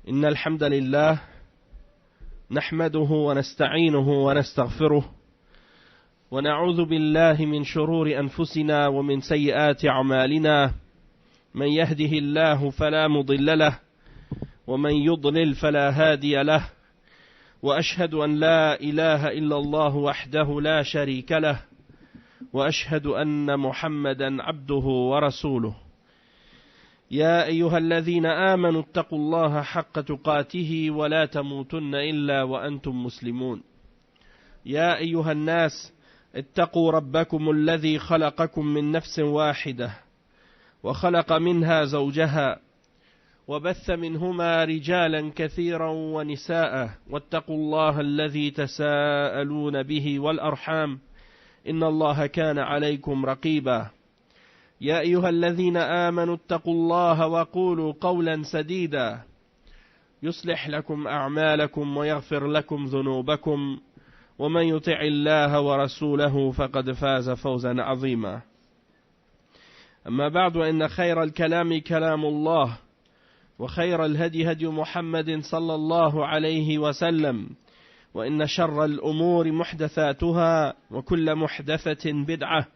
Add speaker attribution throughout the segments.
Speaker 1: إن الحمد لله نحمده ونستعينه ونستغفره ونعوذ بالله من شرور أنفسنا ومن سيئات أعمالنا من يهده الله فلا مضل له ومن يضلل فلا هادي له وأشهد أن لا إله إلا الله وحده لا شريك له وأشهد أن محمدا عبده ورسوله يا أيها الذين آمنوا اتقوا الله حق تقاته ولا تموتن إلا وأنتم مسلمون يا أيها الناس اتقوا ربكم الذي خلقكم من نفس واحدة وخلق منها زوجها وبث منهما رجالا كثيرا ونساء واتقوا الله الذي تساءلون به والأرحام إن الله كان عليكم رقيبا يا أيها الذين آمنوا اتقوا الله وقولوا قولا سديدا يصلح لكم أعمالكم ويغفر لكم ذنوبكم ومن يطع الله ورسوله فقد فاز فوزا عظيما أما بعد إن خير الكلام كلام الله وخير الهدي هدي محمد صلى الله عليه وسلم وإن شر الأمور محدثاتها وكل محدثة بدعة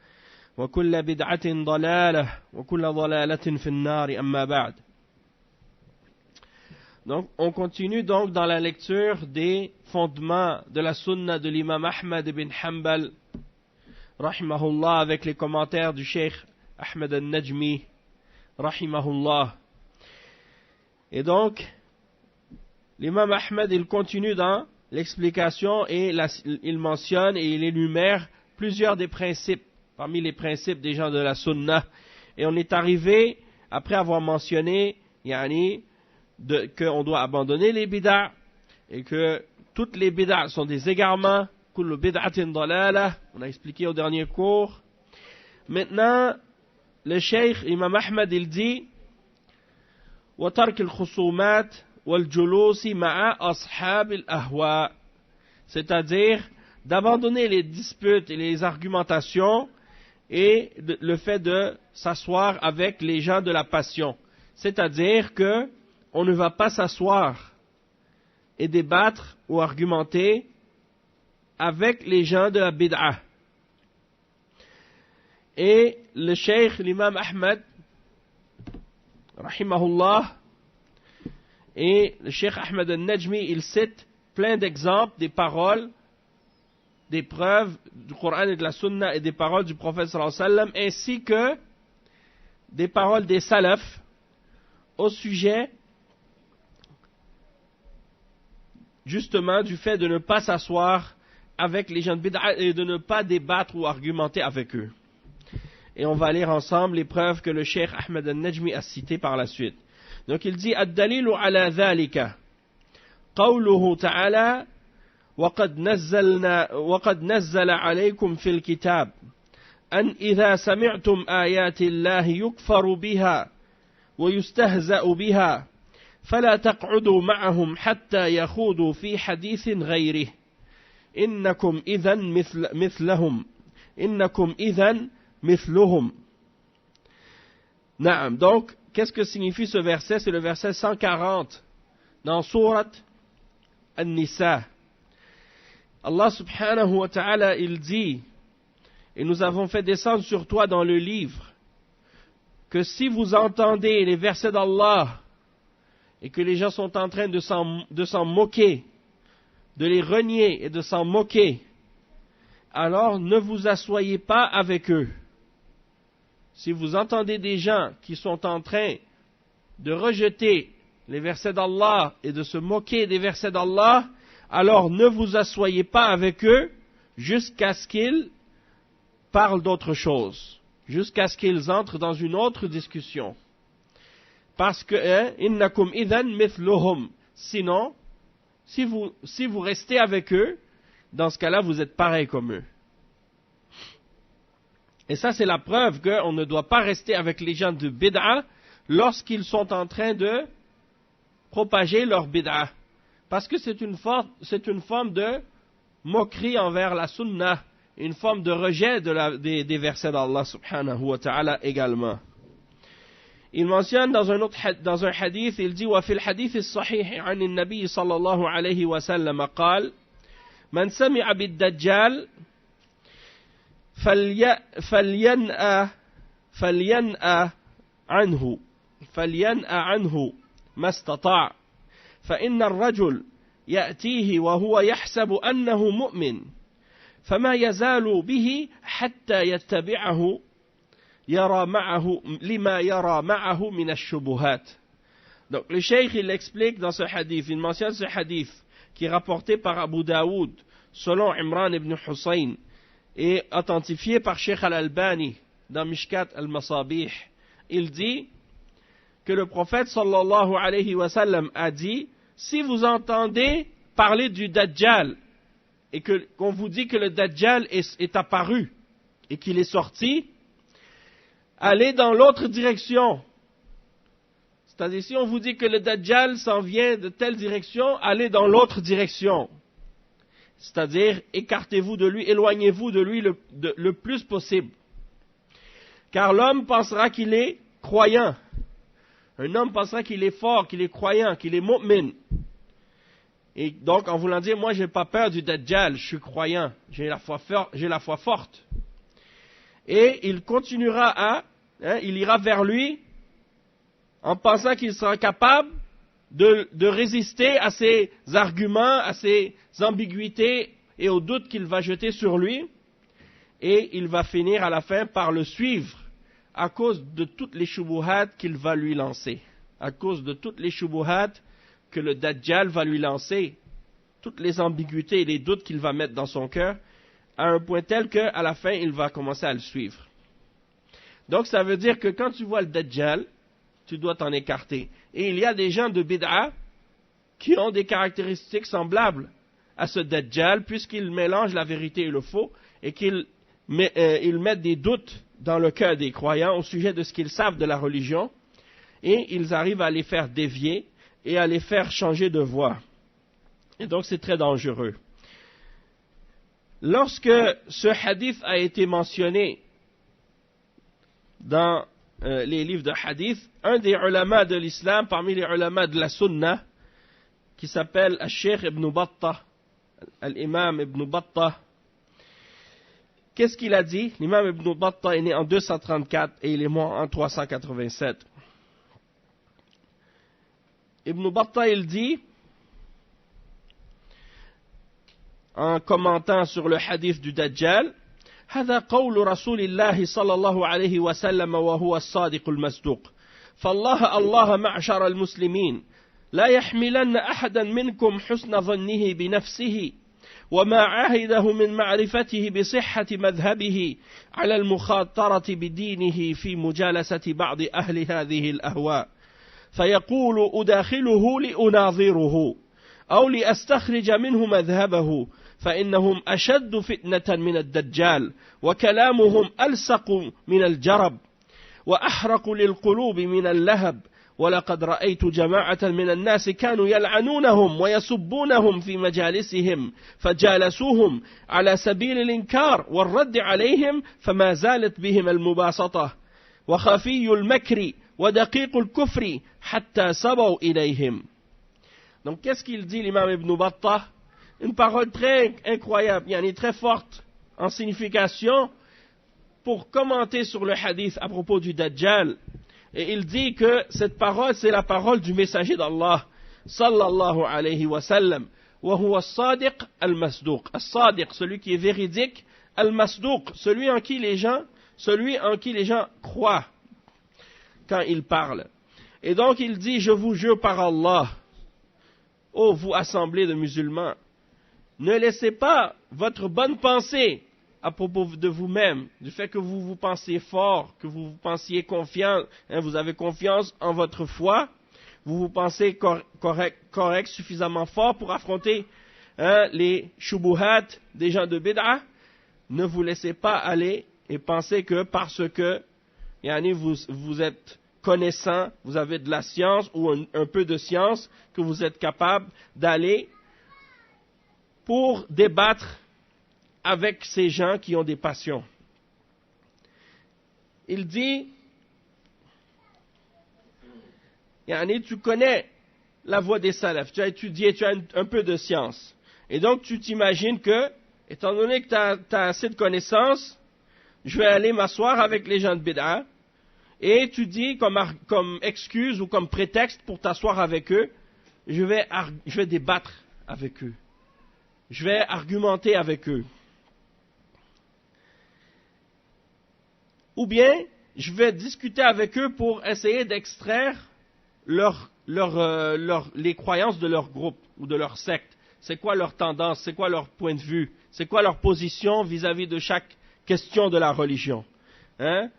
Speaker 1: وكل بدعة ضلالة وكل ضلالة في النار أما بعد. Donc on continue donc dans la lecture des fondements de la sunna de l'imam Ahmad ibn Hanbal rahimahullah avec les commentaires du Cheikh Ahmed al-Najmi rahimahullah. Et donc l'imam Ahmad il continue dans l'explication et il mentionne et il énumère plusieurs des principes parmi les principes des gens de la sunna. Et on est arrivé, après avoir mentionné qu'on doit abandonner les bid'a et que toutes les bid'a sont des égarements, kullu bid'atin dalalah, on a expliqué au dernier cours. Maintenant, le cheikh Imam Ahmad il dit وَتَرْكِ الْخُصُومَاتِ وَالْجُلُوسِ مَعَ أَصْحَابِ الْأَهْوَاءِ, c'est-à-dire d'abandonner les disputes et les argumentations et le fait de s'asseoir avec les gens de la passion. C'est-à-dire que on ne va pas s'asseoir et débattre ou argumenter avec les gens de la bid'a. Et le cheikh, l'imam Ahmad, rahimahullah, et le cheikh Ahmed al-Najmi, il cite plein d'exemples, des paroles, des preuves du Coran et de la Sunna et des paroles du prophète sallallahu alayhi wa sallam, ainsi que des paroles des salafs au sujet justement du fait de ne pas s'asseoir avec les gens de bid'a et de ne pas débattre ou argumenter avec eux. Et on va lire ensemble les preuves que le cheikh Ahmed al-Najmi a citées par la suite. Donc il dit ad-dalilu ala dhalika qawluhu ta'ala وقد نزل عليكم في الكتاب أن إذا سمعتم آيات الله يكفر بها ويستهزأ بها فلا تقعدوا معهم حتى يخوضوا في حديث غيره إنكم إذن مثلهم. نعم, donc qu'est-ce que signifie ce verset? C'est le verset 140 dans Surat An-Nisa. Allah subhanahu wa ta'ala il dit, et nous avons fait descendre sur toi dans le livre que si vous entendez les versets d'Allah et que les gens sont en train de s'en moquer, de les renier et de s'en moquer, alors ne vous asseyez pas avec eux. Si vous entendez des gens qui sont en train de rejeter les versets d'Allah et de se moquer des versets d'Allah, alors ne vous asseyez pas avec eux jusqu'à ce qu'ils parlent d'autre chose, jusqu'à ce qu'ils entrent dans une autre discussion. Parce que innakum idhan mithluhum, sinon, si vous restez avec eux, dans ce cas-là, vous êtes pareil comme eux. Et ça, c'est la preuve qu'on ne doit pas rester avec les gens de bid'a lorsqu'ils sont en train de propager leur bid'a. Parce que c'est une forme de moquerie envers la sunna, une forme de rejet des versets d'Allah subhanahu wa ta'ala également. il mentionne dans un hadith, il dit وفي الحديث الصحيح عن النبي صلى الله عليه وسلم قال من سمع بالدجال فلينأ عنه ما استطاع فإن الرجل يأتيه وهو يحسب أنه مؤمن فما يزال به حتى يتبعه لما يرى معه من الشبهات. Donc le cheikh il explique dans ce hadith, il mentionne ce hadith qui est rapporté par Abu Daoud selon Imran ibn Hussein et authentifié par Cheikh Al-Albani dans Mishkat Al-Masabih. Il dit que le prophète sallallahu alayhi wa sallam a dit, si vous entendez parler du Dajjal et qu'on vous dit que le Dajjal est apparu et qu'il est sorti, allez dans l'autre direction. C'est-à-dire, si on vous dit que le Dajjal s'en vient de telle direction, allez dans l'autre direction. C'est-à-dire, écartez-vous de lui, éloignez-vous de lui le plus possible. Car l'homme pensera qu'il est croyant. Un homme pensera qu'il est fort, qu'il est croyant, qu'il est mu'min. Et donc, en voulant dire, moi, j'ai pas peur du Dajjal, je suis croyant, j'ai la foi forte. Et il continuera il ira vers lui en pensant qu'il sera capable de résister à ses arguments, à ses ambiguïtés et aux doutes qu'il va jeter sur lui. Et il va finir à la fin par le suivre à cause de toutes les shubuhat qu'il va lui lancer. À cause de toutes les shubuhat que le Dajjal va lui lancer, toutes les ambiguïtés et les doutes qu'il va mettre dans son cœur, à un point tel qu'à la fin, il va commencer à le suivre. Donc, ça veut dire que quand tu vois le Dajjal, tu dois t'en écarter. Et il y a des gens de bid'a qui ont des caractéristiques semblables à ce Dajjal, puisqu'ils mélangent la vérité et le faux, et qu'ils mettent des doutes dans le cœur des croyants au sujet de ce qu'ils savent de la religion, et ils arrivent à les faire dévier et à les faire changer de voie. Et donc, c'est très dangereux. Lorsque ce hadith a été mentionné dans les livres de hadith, un des ulama de l'islam, parmi les ulama de la sunna, qui s'appelle Al-Sheikh Ibn Battah, l'imam Ibn Battah, qu'est-ce qu'il a dit? L'imam Ibn Battah est né en 234 et il est mort en 387. Ibn Battah, il dit, en commentant sur le hadith du Dajjal, هذا قول رسول الله صلى الله عليه وسلم وهو الصادق المصدوق فالله معشر المسلمين لا يحملن أحدا منكم حسن ظنه بنفسه وما عهده من معرفته بصحة مذهبه على المخاطرة بدينه في مجالسة بعض أهل هذه الأهواء فيقول أداخله لأناظره أو لأستخرج منه مذهبه فإنهم أشد فتنة من الدجال وكلامهم ألصق من الجرب وأحرق للقلوب من اللهب ولقد رأيت جماعة من الناس كانوا يلعنونهم ويسبونهم في مجالسهم فجالسوهم على سبيل الإنكار والرد عليهم فما زالت بهم المباسطة وخفي المكر ودقيق الكفر حتى سبوا إليهم. Donc qu'est-ce qu'il dit l'imam Ibn Battah? Une parole très incroyable, très forte en signification pour commenter sur le hadith à propos du Dajjal. Et il dit que cette parole, c'est la parole du messager d'Allah, sallallahu alayhi wa sallam. Wa huwa as-sadiq al-masduq. As-sadiq, celui qui est véridique, al-masduq, celui en qui les gens croient quand ils parlent. Et donc il dit, je vous jure par Allah, ô vous assemblée de musulmans, ne laissez pas votre bonne pensée à propos de vous-même, du fait que vous vous pensiez fort, que vous vous pensiez confiant, vous avez confiance en votre foi, vous vous pensez correct, suffisamment fort pour affronter les shubuhat des gens de bid'a, ne vous laissez pas aller et pensez que parce que vous êtes connaissant, vous avez de la science ou un peu de science, que vous êtes capable d'aller pour débattre avec ces gens qui ont des passions. Il dit, yani, tu connais la voie des salafs, tu as étudié, tu as un peu de science. Et donc tu t'imagines que, étant donné que tu as assez de connaissances, je vais aller m'asseoir avec les gens de bid'a, et tu dis comme excuse ou comme prétexte pour t'asseoir avec eux, je vais débattre avec eux. Je vais argumenter avec eux. Ou bien, je vais discuter avec eux pour essayer d'extraire les croyances de leur groupe ou de leur secte. C'est quoi leur tendance, c'est quoi leur point de vue, c'est quoi leur position vis-à-vis de chaque question de la religion. Hein?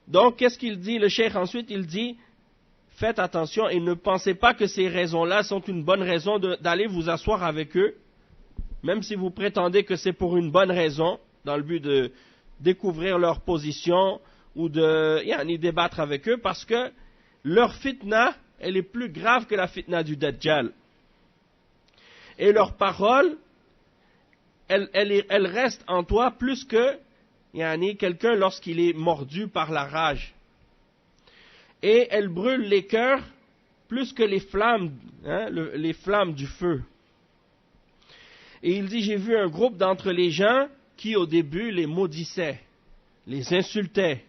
Speaker 1: Donc, qu'est-ce qu'il dit, le cheikh ensuite? Il dit, faites attention et ne pensez pas que ces raisons-là sont une bonne raison d'aller vous asseoir avec eux, même si vous prétendez que c'est pour une bonne raison, dans le but de découvrir leur position ou de débattre avec eux, parce que leur fitna, elle est plus grave que la fitna du Dajjal. Et leur parole, elle reste en toi plus que quelqu'un lorsqu'il est mordu par la rage. Et elle brûle les cœurs plus que les flammes, les flammes du feu. Et il dit, j'ai vu un groupe d'entre les gens qui au début les maudissaient, les insultaient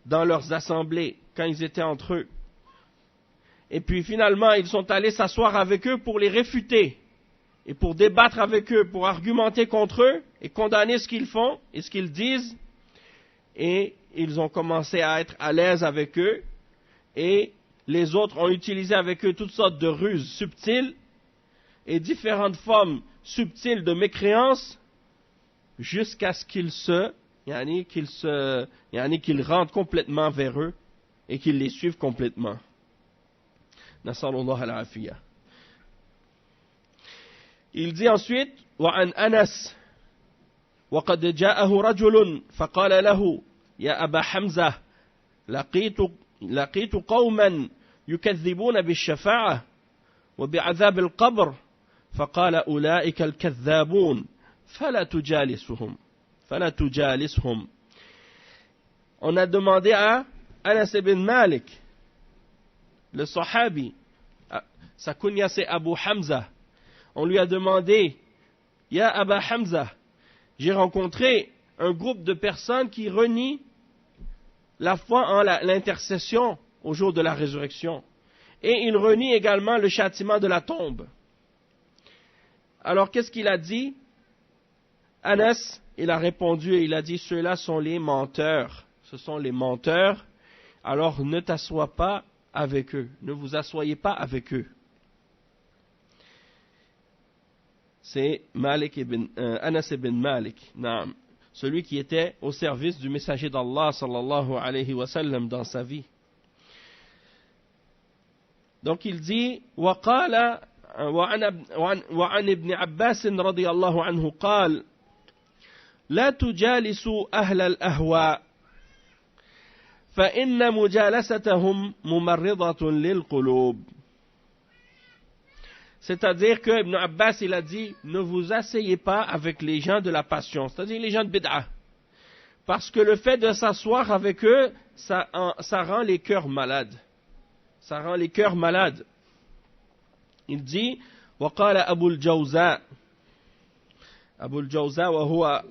Speaker 1: dans leurs assemblées quand ils étaient entre eux. Et puis finalement, ils sont allés s'asseoir avec eux pour les réfuter et pour débattre avec eux, pour argumenter contre eux et condamner ce qu'ils font et ce qu'ils disent. Et ils ont commencé à être à l'aise avec eux et les autres ont utilisé avec eux toutes sortes de ruses subtiles et différentes formes subtiles de mécréance jusqu'à ce qu'ils rentrent complètement vers eux et qu'ils les suivent complètement. Nasallallahu al-afiyah. Il dit ensuite, وعن أنس وقد جاءه رجل فقال له يا أبا حمزة لقيت قوما يكذبون بالشفاعة وبعذاب القبر فقال أولئك الكذابون فلا تجالسهم. On a demandé à Anas ibn Malik, le sahabi, sa kunya c'est Abu Hamza. On lui a demandé, Ya Aba Hamza, j'ai rencontré un groupe de personnes qui renient la foi en l'intercession au jour de la résurrection. Et ils renient également le châtiment de la tombe. Alors qu'est-ce qu'il a dit? Anas, il a répondu et il a dit, ceux-là sont les menteurs. Ce sont les menteurs. Alors ne t'assois pas avec eux. Ne vous assoyez pas avec eux. C'est Anas ibn Malik, celui qui était au service du messager d'Allah sallallahu alayhi wa sallam dans sa vie. Donc il dit, وقال وعن ابن عباس رضي الله عنه قال لا تجالسوا أهل الأهواء فإن مجالستهم ممرضة للقلوب. C'est-à-dire que Ibn Abbas, il a dit, ne vous asseyez pas avec les gens de la passion, c'est-à-dire les gens de bid'a. Parce que le fait de s'asseoir avec eux, ça rend les cœurs malades. Ça rend les cœurs malades. Il dit, وقال أبو الجوزاء وهو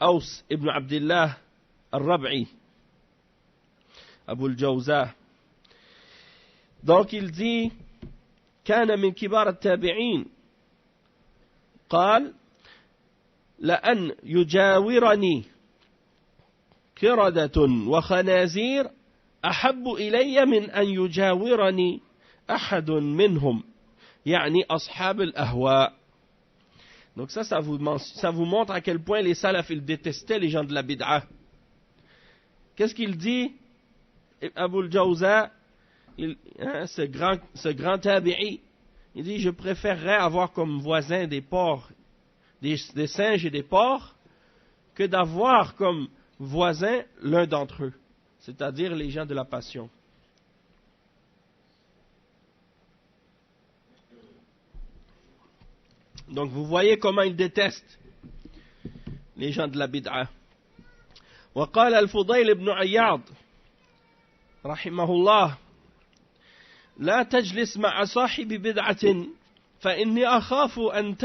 Speaker 1: أوس ابن عبد الله الربعي. أبو الجوزاء. Donc il dit, كان من كبار التابعين قال لأن يجاورني كردة وخنازير أحب إلي من أن يجاورني أحد منهم يعني أصحاب الأهواء. Donc ça vous montre à quel point les salafs ils détestaient les gens de la bid'a. Qu'est-ce qu'il dit Abu al-Jawza, ce grand tabi'i, il dit, je préférerais avoir comme voisins des porcs, des singes et des porcs, que d'avoir comme voisins l'un d'entre eux, c'est-à-dire les gens de la passion. Donc vous voyez comment ils détestent les gens de la bid'a. وقال الفضيل بن عياض رحمه الله لا تجلس مع صاحب بدعة فإني أخاف أن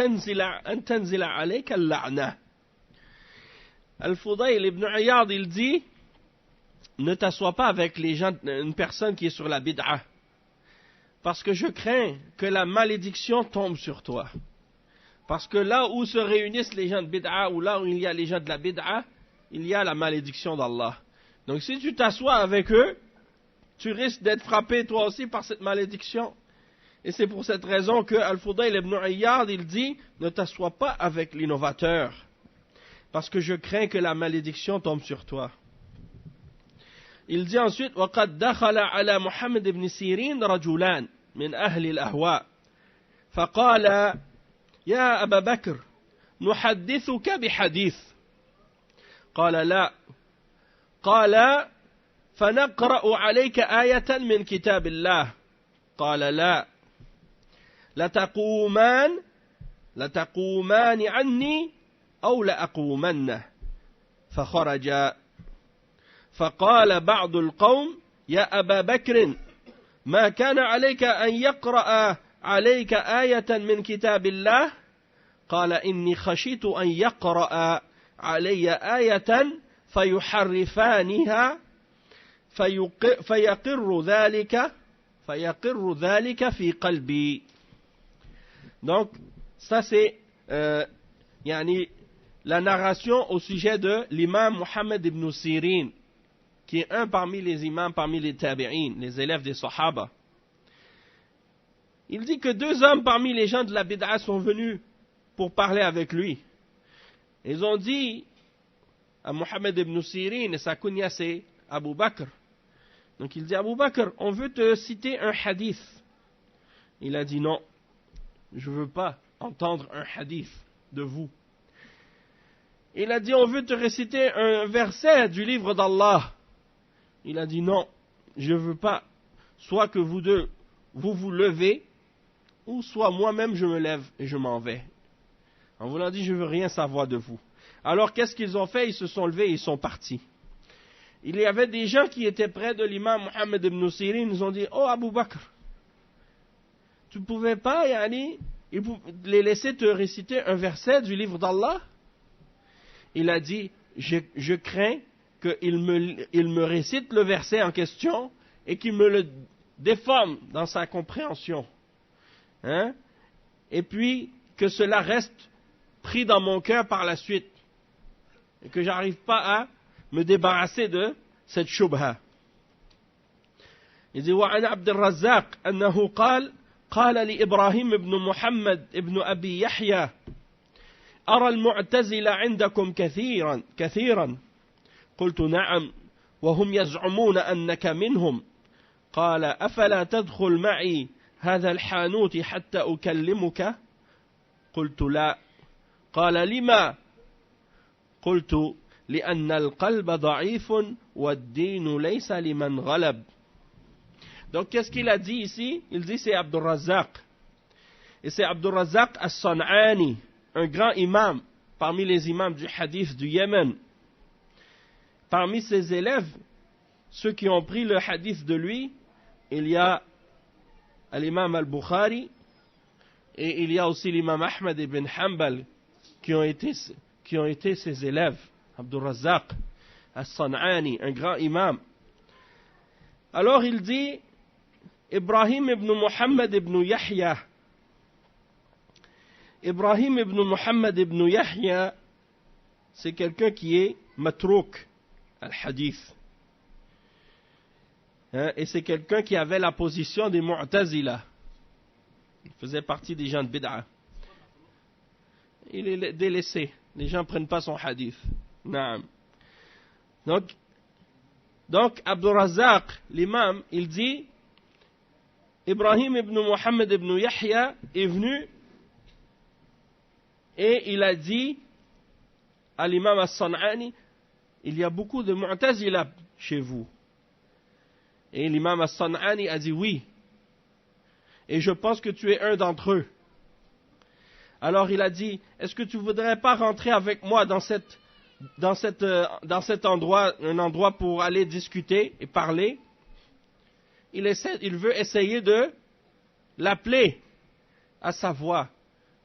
Speaker 1: تنزل عليك اللعنة. Al-Fudayl ibn Iyad, il dit, ne t'assois pas avec les gens, une personne qui est sur la bid'a, parce que je crains que la malédiction tombe sur toi. Parce que là où se réunissent les gens de bid'a, ou là où il y a les gens de la bid'a, il y a la malédiction d'Allah. Donc si tu t'assois avec eux, tu risques d'être frappé toi aussi par cette malédiction. Et c'est pour cette raison que Al-Fudayl ibn Iyad, il dit, ne t'assois pas avec l'innovateur, parce que je crains que la malédiction tombe sur toi. Il dit ensuite, وَقَدْ دَخَلَ عَلَى مُحَمَّدْ بْنِ سِيرِينَ رَجُلَانِ مِنْ أَهْلِ الْأَهْوَاءِ فَقَالَ يَا أَبَا بَكْرَ نُحَدِّثُكَ بِحَدِيثٍ قال لا قال فنقرأ عليك آية من كتاب الله قال لا لتقومان عني أو لأقومن فخرج فقال بعض القوم يا أبا بكر ما كان عليك أن يقرأ عليك آية من كتاب الله قال إني خشيت أن يقرأ علي آية فيحرفانها فيقر ذلك في قلبي. Donc ça c'est la narration au sujet de l'imam Muhammad ibn Sirin, qui est un parmi les imams, parmi les tabi'in, les élèves des sahaba. Il dit que deux hommes parmi les gens de la bid'a sont venus pour parler avec lui. Ils ont dit à Muhammad ibn Sirin, et sa kunya c'est Abu Bakr. Donc il dit, Abu Bakr, on veut te citer un hadith. Il a dit non, je ne veux pas entendre un hadith de vous. Il a dit, on veut te réciter un verset du livre d'Allah. Il a dit non, je ne veux pas. Soit que vous deux, vous levez, ou soit moi-même je me lève et je m'en vais. En voulant dire, je ne veux rien savoir de vous. Alors qu'est-ce qu'ils ont fait? Ils se sont levés et ils sont partis. Il y avait des gens qui étaient près de l'imam Muhammad ibn Sirin, ils ont dit, oh Abu Bakr, tu ne pouvais pas les laisser te réciter un verset du livre d'Allah? Il a dit, je crains qu'il me récite le verset en question et qu'il me le déforme dans sa compréhension. Hein? Et puis, que cela reste pris dans mon cœur par la suite. Et que j'arrive pas à me débarrasser de cette shubha. Il dit, وعن عبد الرزاق أنه قال لإبراهيم بن محمد ابن أبي يحيى أرى المعتزلة عندكم كثيرا قلت نعم وهم يزعمون أنك منهم قال أفلا تدخل معي هذا الحانوت حتى أكلمك قلت لا قال لما قلت لأن القلب ضعيف والدين ليس لمن غلب. Donc qu'est-ce qu'il a dit ici? Il dit c'est Abdul Razzaq. Et c'est Abdul Razzaq as-San'ani, un grand imam parmi les imams du hadith du Yémen. Parmi ses élèves, ceux qui ont pris le hadith de lui, il y a l'imam al-Bukhari et il y a aussi l'imam Ahmad ibn Hanbal qui ont été ses élèves. Abdul Razzaq as-San'ani, un grand imam. Alors il dit, Ibrahim ibn Muhammad ibn Yahya. Ibrahim ibn Muhammad ibn Yahya, c'est quelqu'un qui est matrouk al-hadith. Et c'est quelqu'un qui avait la position des Mu'tazila. Il faisait partie des gens de Bid'a. Il est délaissé. Les gens ne prennent pas son hadith. Naam. Donc Abdul Razzaq, l'imam, il dit, Ibrahim ibn Muhammad ibn Yahya est venu et il a dit à l'imam as-San'ani, il y a beaucoup de Mu'tazila chez vous. Et l'imam as-San'ani a dit oui. Et je pense que tu es un d'entre eux. Alors il a dit, est-ce que tu voudrais pas rentrer avec moi dans cet endroit, un endroit pour aller discuter et parler? il veut essayer de l'appeler à sa voie,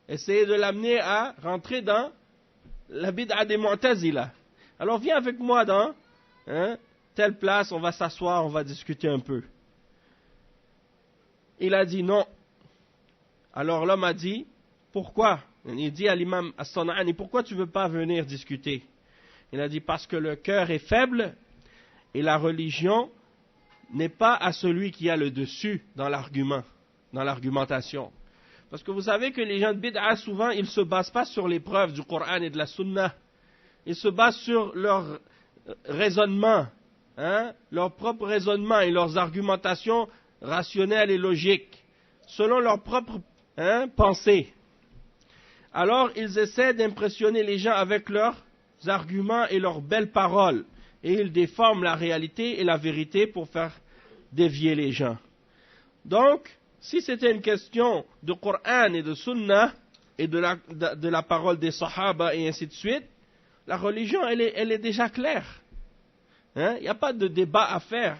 Speaker 1: essayer de l'amener à rentrer dans la bid'a des Mu'tazila. Alors viens avec moi dans telle place, on va s'asseoir, on va discuter un peu. Il a dit non. Alors l'homme a dit, pourquoi? Il dit à l'imam As-San'ani, pourquoi tu ne veux pas venir discuter? Il a dit, parce que le cœur est faible et la religion n'est pas à celui qui a le dessus dans l'argument, dans l'argumentation. Parce que vous savez que les gens de bid'a, souvent, ils ne se basent pas sur les preuves du Coran et de la Sunna. Ils se basent sur leur raisonnement, leur propre raisonnement et leurs argumentations rationnelles et logiques, selon leur propre pensée. Alors, ils essaient d'impressionner les gens avec leurs arguments et leurs belles paroles. Et ils déforment la réalité et la vérité pour faire dévier les gens. Donc, si c'était une question de Coran et de Sunna et de la parole des Sahaba et ainsi de suite, la religion, elle est déjà claire. Il n'y a pas de débat à faire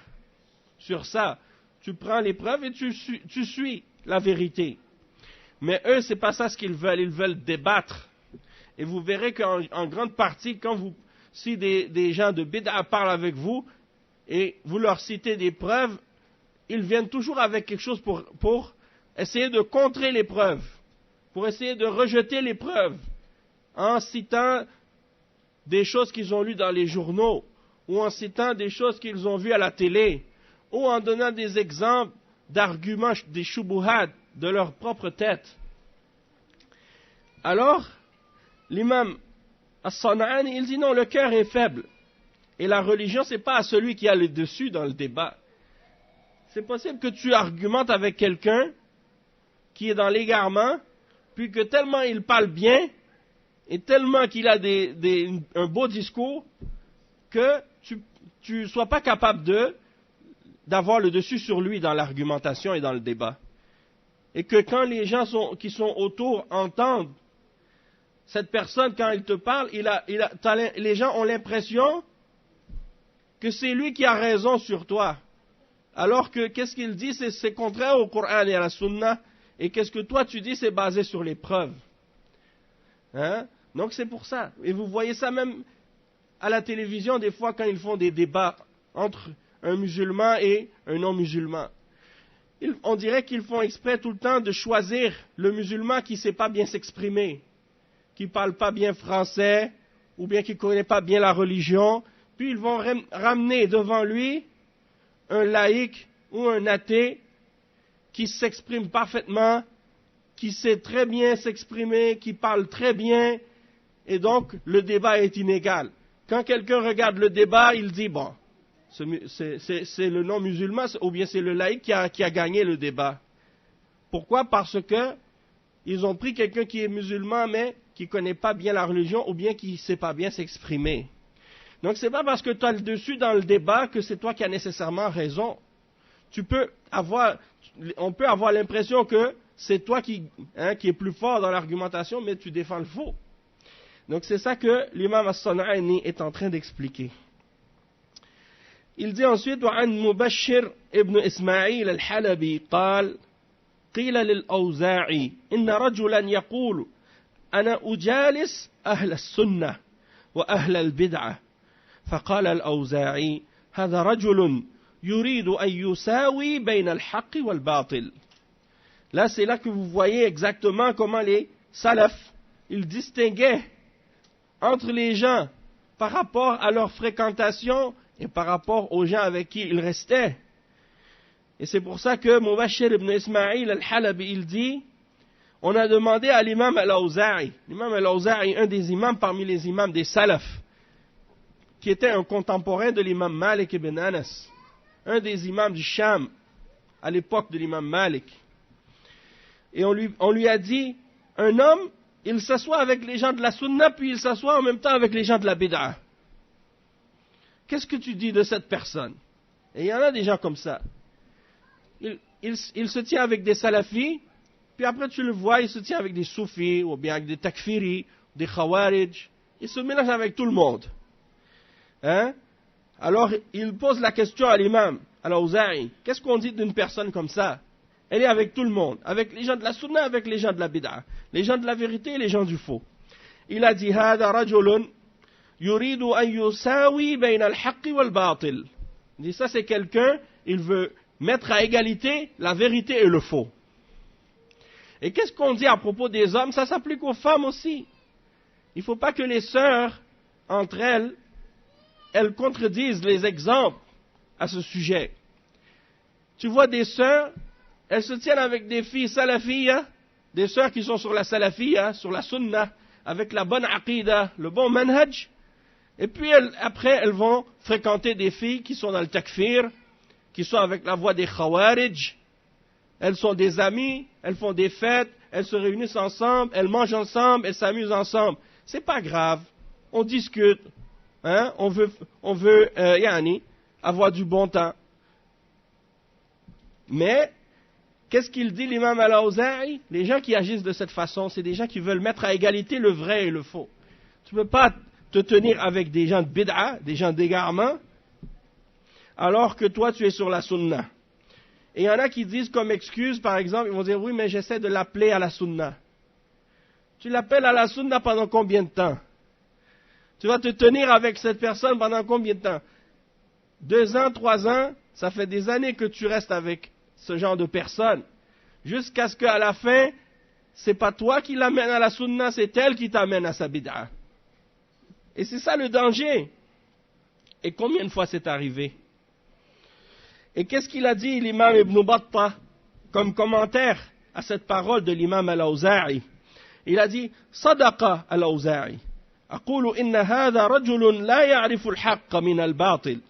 Speaker 1: sur ça. Tu prends les preuves et tu suis la vérité. Mais eux, c'est pas ça ce qu'ils veulent. Ils veulent débattre. Et vous verrez qu'en grande partie, si des gens de bid'a parlent avec vous et vous leur citez des preuves, ils viennent toujours avec quelque chose pour essayer de contrer les preuves, pour essayer de rejeter les preuves, en citant des choses qu'ils ont lues dans les journaux, ou en citant des choses qu'ils ont vues à la télé, ou en donnant des exemples d'arguments, des shubuhat de leur propre tête. Alors, l'imam As-San'ani, il dit non, le cœur est faible. Et la religion, c'est pas à celui qui a le dessus dans le débat. C'est possible que tu argumentes avec quelqu'un qui est dans l'égarement, puis que tellement il parle bien, et tellement qu'il a un beau discours, que tu ne sois pas capable d'avoir le dessus sur lui dans l'argumentation et dans le débat. Et que quand les gens qui sont autour entendent cette personne, quand il te parle, les gens ont l'impression que c'est lui qui a raison sur toi. Alors que, qu'est-ce qu'il dit? C'est contraire au Coran et à la Sunna. Et qu'est-ce que toi tu dis? C'est basé sur les preuves. Donc c'est pour ça. Et vous voyez ça même à la télévision, des fois, quand ils font des débats entre un musulman et un non-musulman. On dirait qu'ils font exprès tout le temps de choisir le musulman qui ne sait pas bien s'exprimer, qui ne parle pas bien français, ou bien qui ne connaît pas bien la religion, puis ils vont ramener devant lui un laïc ou un athée qui s'exprime parfaitement, qui sait très bien s'exprimer, qui parle très bien, et donc le débat est inégal. Quand quelqu'un regarde le débat, il dit, bon, c'est le non-musulman, ou bien c'est le laïc qui a gagné le débat. Pourquoi? Parce que ils ont pris quelqu'un qui est musulman, mais qui ne connaît pas bien la religion, ou bien qui ne sait pas bien s'exprimer. Donc, ce n'est pas parce que tu as le dessus dans le débat que c'est toi qui as nécessairement raison. On peut avoir l'impression que c'est toi qui est plus fort dans l'argumentation, mais tu défends le faux. Donc, c'est ça que l'imam As-San'ani est en train d'expliquer. Il dit ensuite, وعن مبشر ابن إسماعيل الحلبي قال قيل للأوزاعي إن رجلا يقول أنا أجالس أهل السنة وأهل البدعة فقال الأوزاعي هذا رجل يريد أن يساوي بين الحق والباطل. Là, c'est là que vous voyez exactement comment les salafs, ils distinguaient entre les gens par rapport à leur fréquentation et par rapport aux gens avec qui ils restaient. Et c'est pour ça que Mubashir ibn Ismaïl al-Halabi, il dit, on a demandé à l'imam al-Awza'i, l'imam al-Awza'i, un des imams parmi les imams des salafs, qui était un contemporain de l'imam Malik ibn Anas, un des imams du Sham, à l'époque de l'imam Malik. Et on lui a dit, un homme, il s'assoit avec les gens de la sunna, puis il s'assoit en même temps avec les gens de la bid'a. Qu'est-ce que tu dis de cette personne? Et il y en a des gens comme ça. Il se tient avec des salafis, puis après tu le vois, il se tient avec des soufis, ou bien avec des takfiri, des khawarij. Il se mélange avec tout le monde. Alors, il pose la question à l'imam, à l'Awza'i. Qu'est-ce qu'on dit d'une personne comme ça? Elle est avec tout le monde, avec les gens de la sunna, avec les gens de la bid'a, les gens de la vérité et les gens du faux. Il a dit, هذا رجل يريد أن يساوي بين الحق والباطل. Il dit, ça c'est quelqu'un, il veut mettre à égalité la vérité et le faux. Et qu'est-ce qu'on dit à propos des hommes? Ça s'applique aux femmes aussi. Il ne faut pas que les sœurs, entre elles, elles contredisent les exemples à ce sujet. Tu vois des sœurs, elles se tiennent avec des filles salafiyya, des sœurs qui sont sur la salafiyya, sur la sunna, avec la bonne aqida, le bon manhaj, et puis après elles vont fréquenter des filles qui sont dans le takfir, qui sont avec la voie des khawarij, elles sont des amies, elles font des fêtes, elles se réunissent ensemble, elles mangent ensemble, elles s'amusent ensemble. C'est pas grave, on discute, hein? on veut avoir du bon temps. Mais, qu'est-ce qu'il dit l'imam al-Awza'i? Les gens qui agissent de cette façon, c'est des gens qui veulent mettre à égalité le vrai et le faux. Tu ne peux pas te tenir avec des gens de bid'a, des gens d'égarement, alors que toi tu es sur la sunna. Et il y en a qui disent comme excuse, par exemple, ils vont dire, oui, mais j'essaie de l'appeler à la sunna. Tu l'appelles à la sunna pendant combien de temps? Tu vas te tenir avec cette personne pendant combien de temps? 2 ans, 3 ans, ça fait des années que tu restes avec ce genre de personne. Jusqu'à ce qu'à la fin, c'est pas toi qui l'amène à la sunna, c'est elle qui t'amène à sa bid'a. Et c'est ça le danger. Et combien de fois c'est arrivé? Et qu'est-ce qu'il a dit l'imam Ibn Battah comme commentaire à cette parole de l'imam al-Awza'i? Il a dit, Sadaqa al-Awza'i. أقول إن هذا رجل لا يعرف الحق من الباطل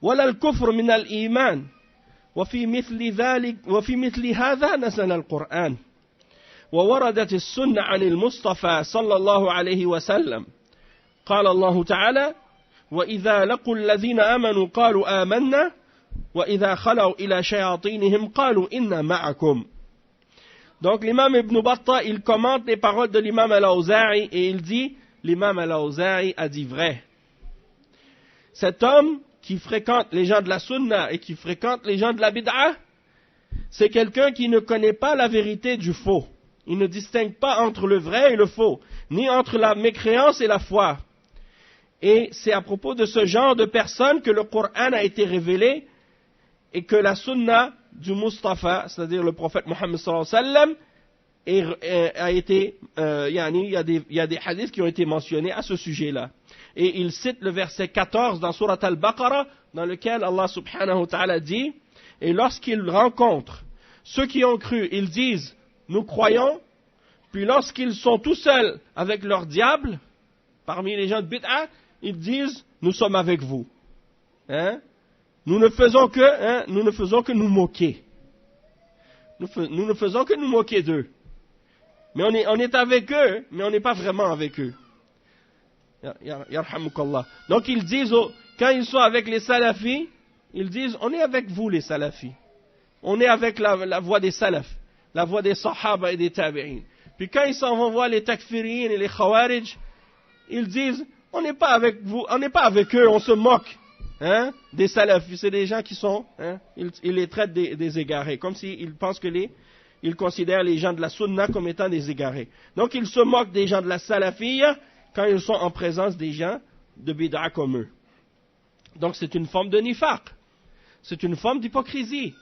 Speaker 1: ولا الكفر من الإيمان وفي مثل هذا نزل القرآن ووردت السنة عن المصطفى صلى الله عليه وسلم قال الله تعالى وإذا لقوا الذين آمنوا قالوا آمنا وإذا خلوا إلى شياطينهم قالوا إنا معكم. Donc l'imam Ibn Battah, il commente les paroles de l'imam al-Awza'i et il dit, l'imam al-Awza'i a dit vrai. Cet homme qui fréquente les gens de la sunna et qui fréquente les gens de la bid'a, c'est quelqu'un qui ne connaît pas la vérité du faux. Il ne distingue pas entre le vrai et le faux, ni entre la mécréance et la foi. Et c'est à propos de ce genre de personnes que le Coran a été révélé et que la sunna du Mustafa, c'est-à-dire le prophète Mohammed sallallahu alayhi wa sallam, a été, il y a des hadiths qui ont été mentionnés à ce sujet-là. Et il cite le verset 14 dans Surat al-Baqarah, dans lequel Allah subhanahu wa ta'ala dit, et lorsqu'ils rencontrent ceux qui ont cru, ils disent, nous croyons, puis lorsqu'ils sont tout seuls avec leur diable, parmi les gens de bid'a, ils disent, nous sommes avec vous. Hein? Nous ne faisons que nous moquer. Nous ne faisons que nous moquer d'eux. Mais on est avec eux, mais on n'est pas vraiment avec eux. Yarhamukallah. Donc ils disent, quand ils sont avec les salafis, ils disent, on est avec vous les salafis. On est avec la voie des salafs, la voie des sahaba et des tabi'in. Puis quand ils s'en vont voir les takfiriyin et les khawarij, ils disent, on n'est pas avec vous, on n'est pas avec eux, on se moque. Hein, des salafis, c'est des gens qui sont, ils les traitent des égarés, comme s'ils pensent que ils considèrent les gens de la sunna comme étant des égarés. Donc ils se moquent des gens de la salafiyya quand ils sont en présence des gens de bid'a comme eux. Donc c'est une forme de nifaq, c'est une forme d'hypocrisie.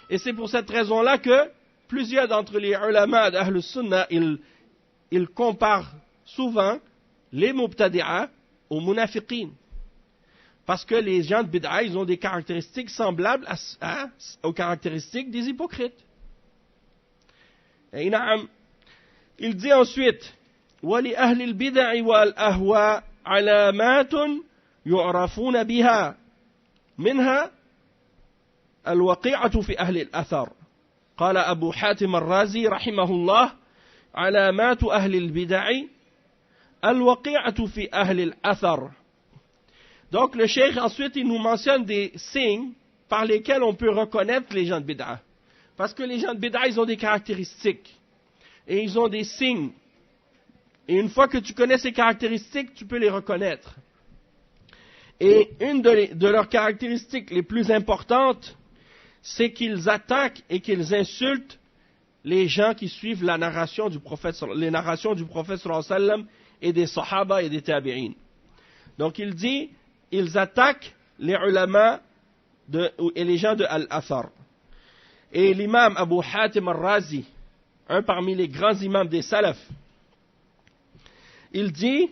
Speaker 1: Et c'est pour cette raison-là que plusieurs d'entre les ulama d'Ahl Sunna, ils comparent souvent les mubtadi'a aux munafiqin. Parce que les gens de bid'a, ils ont des caractéristiques semblables aux caractéristiques des hypocrites. Et il dit ensuite, وَلِأَهْلِ الْبِدَعِ وَالْأَهْوَاءِ عَلَامَاتٌ يُعْرَفُونَ بِهَا مِنْهَا الْوَقِيعَةُ فِي أَهْلِ الْأَثَرِ قال أبو حاتم الرازي رحمه الله علامات أهل البدع الوقيعة في أهل الأثر. Donc le cheikh ensuite il nous mentionne des signes par lesquels on peut reconnaître les gens de bid'a. Parce que les gens de bid'a ils ont des caractéristiques et ils ont des signes. Et une fois que tu connais ces caractéristiques, tu peux les reconnaître. Et une de leurs caractéristiques les plus importantes, c'est qu'ils attaquent et qu'ils insultent les gens qui suivent les narrations du prophète sallallahu alayhi wa sallam et des sahaba et des tabi'in. Donc il dit, ils attaquent les ulama et les gens de Al-Athar. Et l'imam Abu Hatim al-Razi, un parmi les grands imams des salafs, il dit,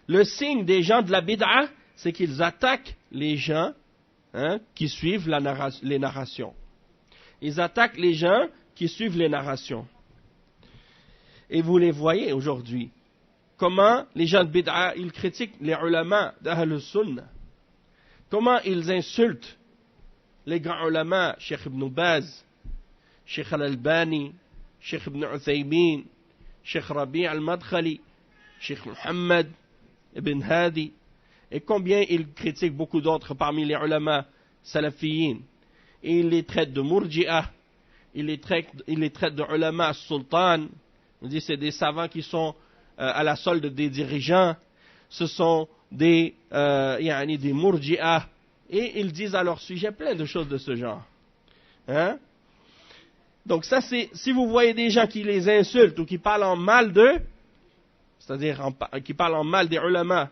Speaker 1: le signe des gens de la bid'a, c'est qu'ils attaquent les gens qui suivent les narrations. Ils attaquent les gens qui suivent les narrations. Et vous les voyez aujourd'hui. Comment les gens de bid'a, ils critiquent les ulama d'Ahl Sunnah. Comment ils insultent les grands ulama, Cheikh Ibn Baz, Cheikh Al-Albani, Cheikh Ibn Uthaymin, Cheikh Rabi' Al-Madkhali, Cheikh Muhammad Ibn Hadi, et combien ils critiquent beaucoup d'autres parmi les ulama salafiyin. Et ils les traitent de murji'ah, ils les traitent de ulama sultan, on dit c'est des savants qui sont à la solde des dirigeants, ce sont des murji'ah, et ils disent à leur sujet plein de choses de ce genre. Donc ça c'est, si vous voyez des gens qui les insultent ou qui parlent en mal d'eux, c'est-à-dire qui parlent en mal des ulama,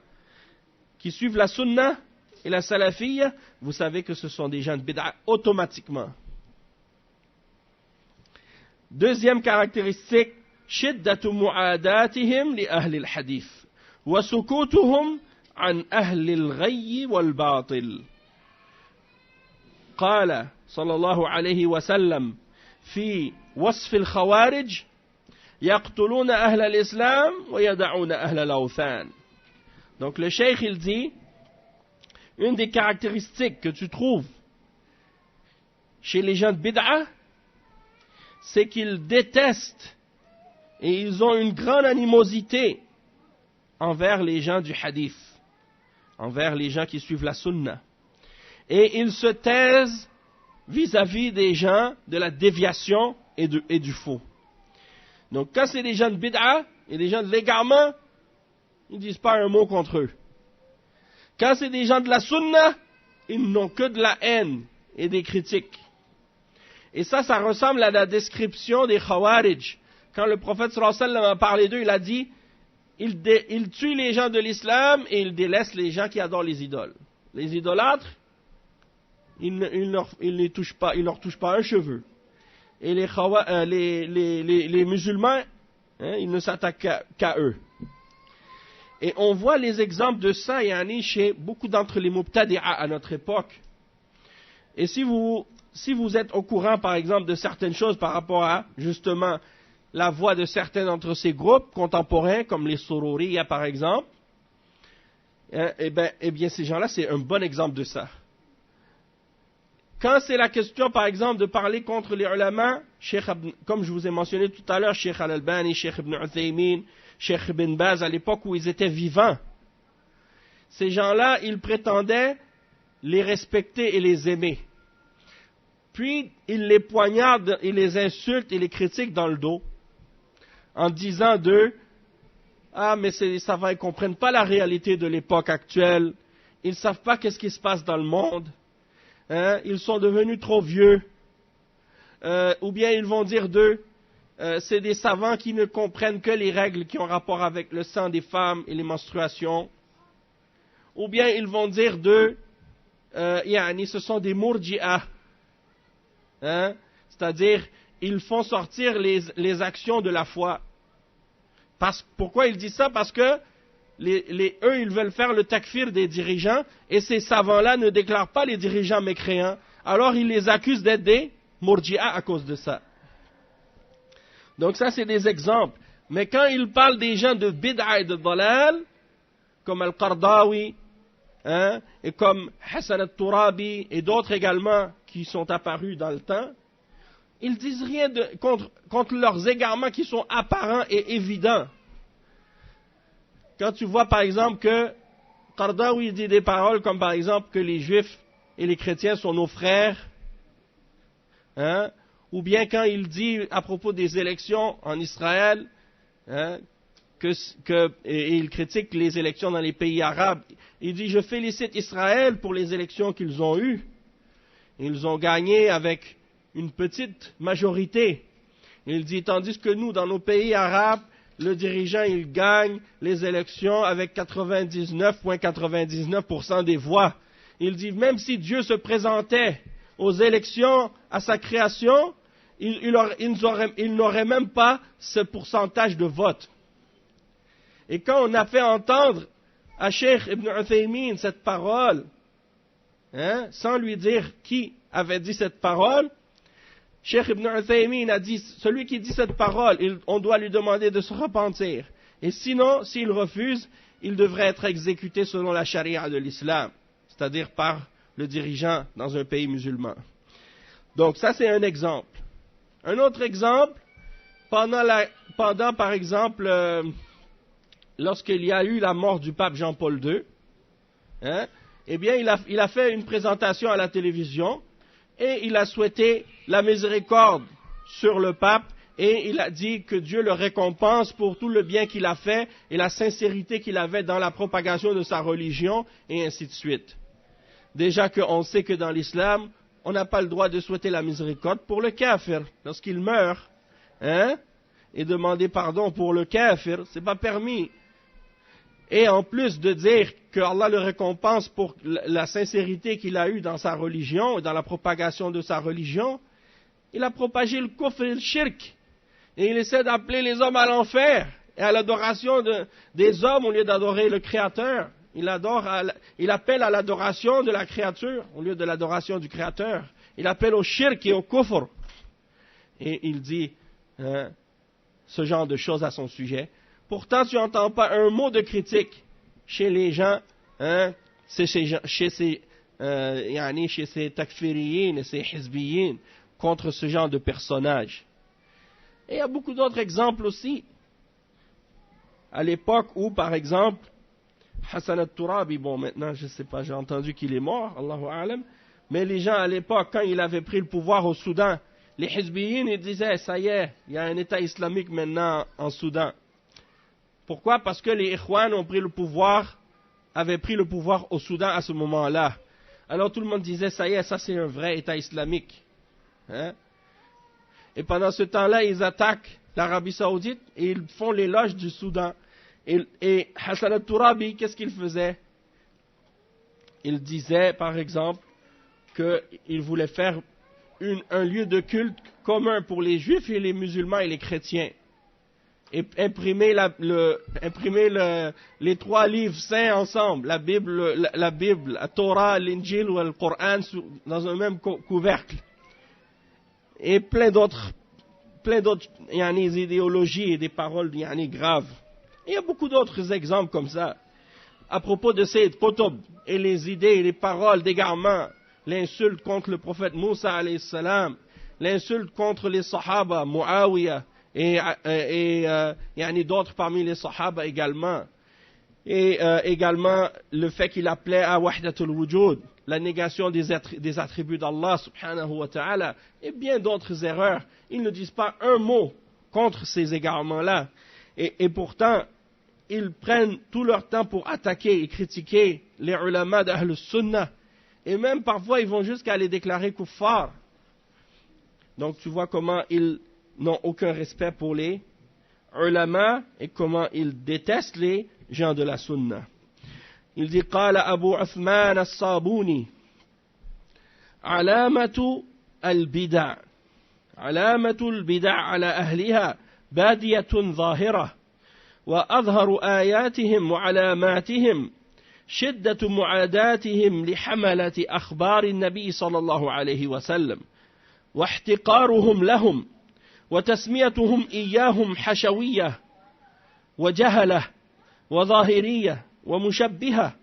Speaker 1: qui suivent la sunna et la salafiyya, vous savez que ce sont des gens de bid'a automatiquement. Deuxième caractéristique, shiddatu mu'adatihim li ahli al-hadith wa sukutuhum an ahli al-ghayy wal-batil. قال صلى الله عليه وسلم في وصف الخوارج يقتلون أهل الإسلام ويدعون أهل الأوثان. Donc le cheikh il dit, une des caractéristiques que tu trouves chez les gens de bid'a, c'est qu'ils détestent et ils ont une grande animosité envers les gens du hadith, envers les gens qui suivent la sunna. Et ils se taisent vis-à-vis des gens de la déviation et du faux. Donc quand c'est des gens de bid'a et des gens de l'égarement, ils ne disent pas un mot contre eux. Quand c'est des gens de la sunna, ils n'ont que de la haine et des critiques. Et ça ressemble à la description des Khawarij. Quand le prophète sallallahu alayhi wa sallam a parlé d'eux, il a dit, il tue les gens de l'islam et il délaisse les gens qui adorent les idoles. Les idolâtres, il ne leur touche pas un cheveu. Et les musulmans, ils ne s'attaquent qu'à eux. Et on voit les exemples de ça, chez beaucoup d'entre les mubtadi'a à notre époque. Et si vous êtes au courant, par exemple, de certaines choses par rapport à, justement, la voix de certains d'entre ces groupes contemporains, comme les Sururiya, par exemple, eh bien, ces gens-là, c'est un bon exemple de ça. Quand c'est la question, par exemple, de parler contre les ulama, comme je vous ai mentionné tout à l'heure, Cheikh Al-Albani, Cheikh Ibn Uthaymin, Cheikh Ibn Baz, à l'époque où ils étaient vivants, ces gens-là, ils prétendaient les respecter et les aimer. Puis, ils les poignardent, ils les insultent et les critiquent dans le dos, en disant d'eux, « Ah, mais ces savants, ils ne comprennent pas la réalité de l'époque actuelle, ils ne savent pas qu'est-ce qui se passe dans le monde. » Ils sont devenus trop vieux, ou bien ils vont dire d'eux, c'est des savants qui ne comprennent que les règles qui ont rapport avec le sang des femmes et les menstruations, ou bien ils vont dire d'eux, ce sont des murji'ah, c'est-à-dire ils font sortir les actions de la foi. Pourquoi ils disent ça? Parce que eux, ils veulent faire le takfir des dirigeants, et ces savants-là ne déclarent pas les dirigeants mécréants. Alors, ils les accusent d'être des murji'a à cause de ça. Donc, ça, c'est des exemples. Mais quand ils parlent des gens de bid'a et de dalal, comme Al-Qardawi, et comme Hassan al-Turabi, et d'autres également qui sont apparus dans le temps, ils disent rien contre leurs égarements qui sont apparents et évidents. Quand tu vois par exemple que Qardawi dit des paroles comme par exemple que les juifs et les chrétiens sont nos frères, ou bien quand il dit à propos des élections en Israël, et il critique les élections dans les pays arabes. Il dit, je félicite Israël pour les élections qu'ils ont eues. Ils ont gagné avec une petite majorité. Il dit, tandis que nous, dans nos pays arabes, le dirigeant, il gagne les élections avec 99,99% des voix. Il dit, même si Dieu se présentait aux élections à sa création, il n'aurait même pas ce pourcentage de vote. Et quand on a fait entendre à Cheikh Ibn Uthaymin cette parole, sans lui dire qui avait dit cette parole, Cheikh Ibn Uthaymin a dit, celui qui dit cette parole, on doit lui demander de se repentir. Et sinon, s'il refuse, il devrait être exécuté selon la charia de l'islam, c'est-à-dire par le dirigeant dans un pays musulman. Donc ça c'est un exemple. Un autre exemple, pendant par exemple, lorsqu'il y a eu la mort du pape Jean-Paul II, eh bien il a fait une présentation à la télévision et il a souhaité la miséricorde sur le pape et il a dit que Dieu le récompense pour tout le bien qu'il a fait et la sincérité qu'il avait dans la propagation de sa religion et ainsi de suite. Déjà qu'on sait que dans l'islam, on n'a pas le droit de souhaiter la miséricorde pour le kafir lorsqu'il meurt, et demander pardon pour le kafir, c'est pas permis. Et en plus de dire que Allah le récompense pour la sincérité qu'il a eue dans sa religion et dans la propagation de sa religion, il a propagé le kufr et le shirk. Et il essaie d'appeler les hommes à l'enfer et à l'adoration des hommes au lieu d'adorer le Créateur. Il appelle à l'adoration de la créature au lieu de l'adoration du Créateur. Il appelle au shirk et au kufr. Et il dit ce genre de choses à son sujet. Pourtant, tu n'entends pas un mot de critique chez les gens, chez ces takfiriyin et ces hizbiyin contre ce genre de personnages. Et il y a beaucoup d'autres exemples aussi. À l'époque où, par exemple, Hassan al-Turabi, bon maintenant je ne sais pas, j'ai entendu qu'il est mort, Allahu a'lam, mais les gens à l'époque, quand il avait pris le pouvoir au Soudan, les hizbiyin, ils disaient, ça y est, il y a un État islamique maintenant en Soudan. Pourquoi? Parce que les Ikhwan avaient pris le pouvoir au Soudan à ce moment-là. Alors tout le monde disait, ça y est, ça c'est un vrai État islamique. Et pendant ce temps-là, ils attaquent l'Arabie Saoudite et ils font l'éloge du Soudan. Et Hassan al-Turabi, qu'est-ce qu'il faisait? Il disait, par exemple, qu'il voulait faire un lieu de culte commun pour les juifs et les musulmans et les chrétiens. Et imprimer les trois livres saints ensemble, la Bible, la Torah, l'Injil ou le Coran dans un même couvercle. Et plein d'autres idéologies et des paroles graves. Il y a beaucoup d'autres exemples comme ça. À propos de Sayyid Qutb et les idées et les paroles d'égarement, l'insulte contre le prophète Moussa alayhi salam, l'insulte contre les Sahaba, Muawiyah, et d'autres parmi les Sahaba également. Et également le fait qu'il appelait à Wahdatul Wujud, la négation des attributs d'Allah subhanahu wa ta'ala, et bien d'autres erreurs. Ils ne disent pas un mot contre ces égarements-là. Et pourtant, ils prennent tout leur temps pour attaquer et critiquer les ulama d'Ahl Sunnah. Et même parfois, ils vont jusqu'à les déclarer kuffar. Donc tu vois comment ils n'ont aucun respect pour les ulama et comment ils détestent les gens de la Sunnah. Il dit, قال أبو عثمان الصابوني علامة البدع على أهلها بادية ظاهرة وأظهر آياتهم وعلاماتهم شدة معاداتهم لحملة أخبار النبي صلى الله عليه وسلم واحتقارهم لهم وتسميتهم إياهم حشوية وجهلة وظاهرية ومشبهة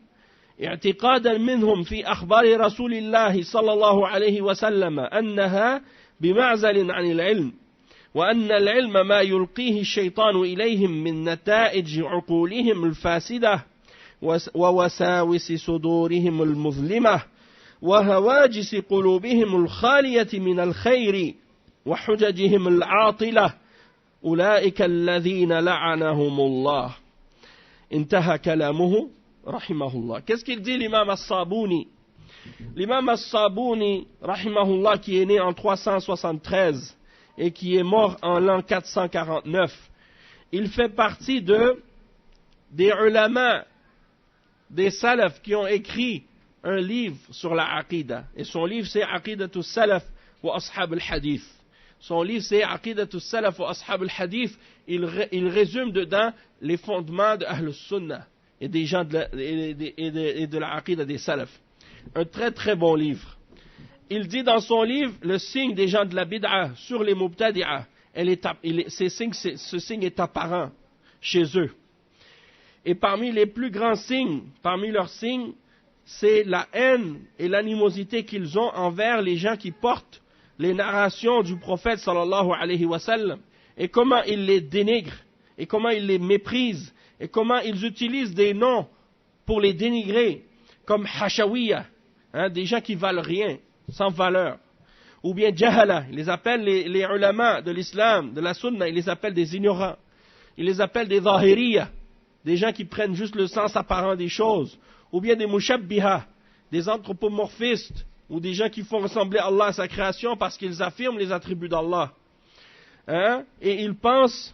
Speaker 1: اعتقادا منهم في أخبار رسول الله صلى الله عليه وسلم أنها بمعزل عن العلم وأن العلم ما يلقيه الشيطان إليهم من نتائج عقولهم الفاسدة ووساوس صدورهم المظلمة وهواجس قلوبهم الخالية من الخير وحججهم العاطلة أولئك الذين لعنهم الله انتهى كلامه رحمه الله. Qu'est-ce qu'il dit l'imam As-Sabouni? L'imam As-Sabouni rahimahullah, qui est né en 373 et qui est mort en l'an 449, il fait partie des ulama, des salaf qui ont écrit un livre sur la aqida. Et son livre c'est Aqidatus Salaf wa Ashab al-Hadith. Son livre c'est Aqidatus Salaf wa Ashab al-Hadith. Il résume dedans les fondements de Ahl Sunnah et des gens de la aqida des salaf. Un très très bon livre. Il dit dans son livre le signe des gens de la bid'a sur les mubtadi'a. Ce signe est apparent chez eux. Et parmi les plus grands signes, parmi leurs signes, c'est la haine et l'animosité qu'ils ont envers les gens qui portent les narrations du prophète sallallahu alayhi wa sallam, et comment ils les dénigrent, et comment ils les méprisent, et comment ils utilisent des noms pour les dénigrer, comme Hashawiya, des gens qui valent rien, sans valeur, ou bien Jahala, ils les appellent les ulama de l'islam, de la sunna, ils les appellent des ignorants, ils les appellent des zahiriya, des gens qui prennent juste le sens apparent des choses, ou bien des mushabbiha, des anthropomorphistes, ou des gens qui font ressembler Allah à sa création parce qu'ils affirment les attributs d'Allah. Et ils pensent,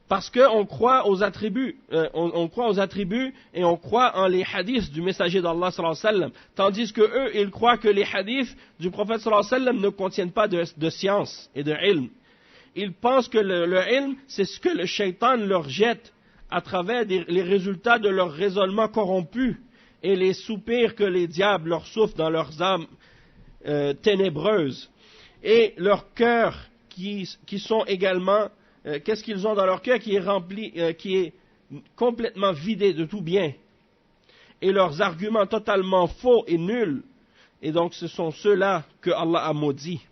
Speaker 1: parce qu'on croit aux attributs, on croit aux attributs et on croit en les hadiths du messager d'Allah sallallahu alayhi wa sallam, tandis que eux, ils croient que les hadiths du prophète sallallahu alayhi wa sallam ne contiennent pas de science et de ilm. Ils pensent que le ilm, c'est ce que le shaitan leur jette à travers les résultats de leur raisonnement corrompu et les soupirs que les diables leur soufflent dans leurs âmes ténébreuses. Et leurs cœurs qui sont également, qu'est-ce qu'ils ont dans leur cœur qui est rempli, qui est complètement vidé de tout bien. Et leurs arguments totalement faux et nuls. Et donc ce sont ceux-là que Allah a maudits.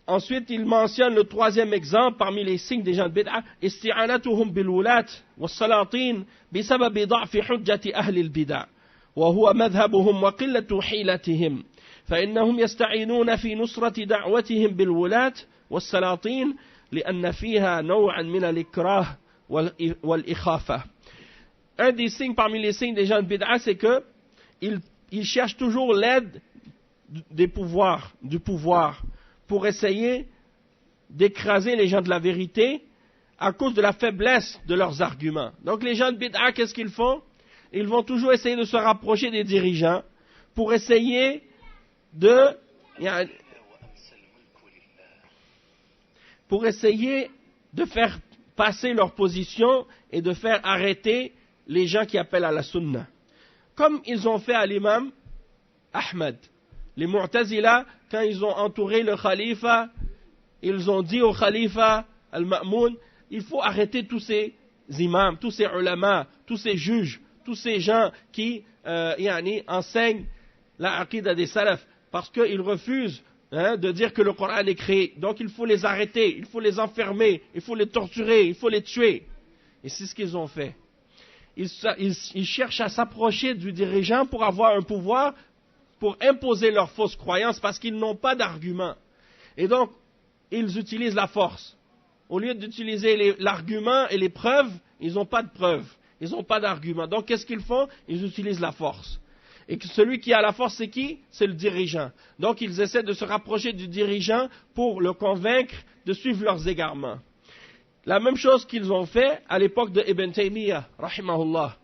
Speaker 1: Ensuite, il mentionne le troisième exemple parmi les signes des gens de bid'a, isti'anatuhum bil wulat was salatin bisabab da'f hujjati ahli al bid'a wa huwa madhhabuhum wa qillatu hilatihim fa innahum yasta'inuna fi nusrati da'watihim bil wulat was salatin li'anna fiha naw'an min al ikrah wal ikhafa. Un des signes parmi les signes des gens de bid'a, c'est que ils cherchent toujours l'aide du pouvoir pour essayer d'écraser les gens de la vérité à cause de la faiblesse de leurs arguments. Donc les gens de bid'a, qu'est-ce qu'ils font? Ils vont toujours essayer de se rapprocher des dirigeants pour essayer de faire passer leur position et de faire arrêter les gens qui appellent à la sunna. Comme ils ont fait à l'imam Ahmed. Les Mu'tazila, quand ils ont entouré le khalifa, ils ont dit au khalifa al-Ma'moun, il faut arrêter tous ces imams, tous ces ulama, tous ces juges, tous ces gens qui enseignent la aqida des salaf, parce qu'ils refusent de dire que le Coran est créé. Donc il faut les arrêter, il faut les enfermer, il faut les torturer, il faut les tuer. Et c'est ce qu'ils ont fait. Ils cherchent à s'approcher du dirigeant pour avoir un pouvoir, pour imposer leurs fausses croyances parce qu'ils n'ont pas d'argument. Et donc, ils utilisent la force. Au lieu d'utiliser l'argument et les preuves, ils n'ont pas de preuves. Ils n'ont pas d'argument. Donc, qu'est-ce qu'ils font? Ils utilisent la force. Et celui qui a la force, c'est qui? C'est le dirigeant. Donc, ils essaient de se rapprocher du dirigeant pour le convaincre de suivre leurs égarements. La même chose qu'ils ont fait à l'époque de Ibn Taymiyyah, rahimahullah.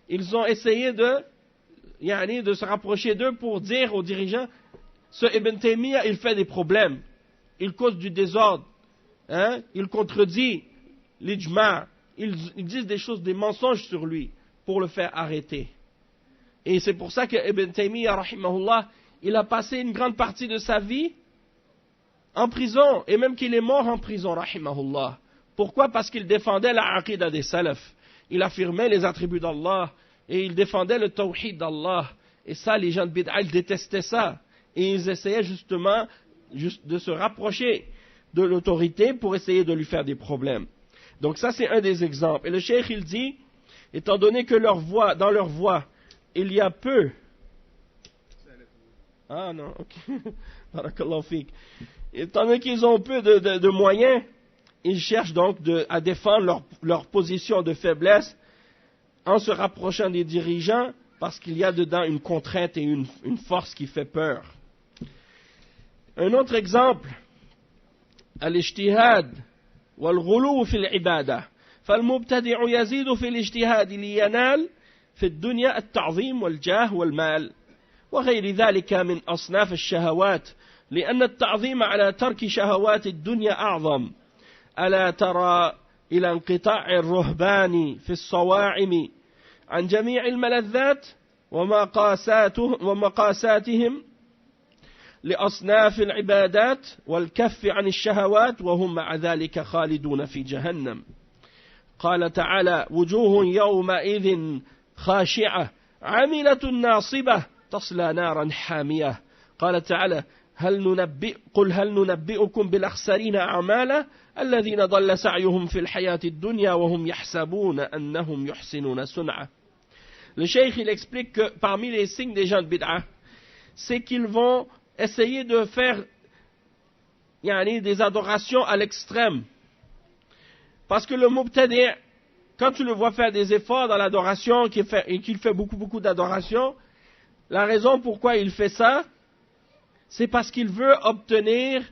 Speaker 1: Ils ont essayé de se rapprocher d'eux pour dire aux dirigeants, ce Ibn Taymiyyah, il fait des problèmes, il cause du désordre, il contredit l'ijma', ils disent des choses, des mensonges sur lui, pour le faire arrêter. Et c'est pour ça que Ibn Taymiyyah, rahimahullah, il a passé une grande partie de sa vie en prison, et même qu'il est mort en prison, rahimahullah. Pourquoi? Parce qu'il défendait la aqida des salafs, il affirmait les attributs d'Allah, et ils défendaient le tawhid d'Allah. Et ça, les gens de bid'a, ils détestaient ça. Et ils essayaient justement de se rapprocher de l'autorité pour essayer de lui faire des problèmes. Donc ça, c'est un des exemples. Et le cheikh, il dit, étant donné que dans leur voix, il y a peu Ah non, ok. Barakallahu fik. Étant donné qu'ils ont peu de moyens, ils cherchent donc à défendre leur position de faiblesse en se rapprochant des dirigeants parce qu'il y a dedans une contrainte et une force qui fait peur. Un autre exemple, al-ijtihad wal-ghulu fi al-ibada. فالمبتدع يزيد في الاجتهاد لينال في الدنيا التعظيم والجاه والمال وغير ذلك من أصناف الشهوات لأن التعظيم على ترك شهوات الدنيا أعظم ألا ترى إلى انقطاع الرهبان في الصواعم عن جميع الملذات ومقاساتهم لأصناف العبادات والكف عن الشهوات وهم مع ذلك خالدون في جهنم قال تعالى وجوه يومئذ خاشعة عاملة ناصبة تصلى نارا حامية قال تعالى قل هل ننبئكم بالأخسرين أعمالا الذين ضل سعيهم في الحياة الدنيا وهم يحسبون أنهم يحسنون صنعا. Le cheikh il explique que parmi les signes des gens de bid'a, c'est qu'ils vont essayer de faire des adorations à l'extrême. Parce que le mubtadi', quand tu le vois faire des efforts dans l'adoration et qu'il fait beaucoup d'adoration, la raison pourquoi il fait ça, c'est parce qu'il veut obtenir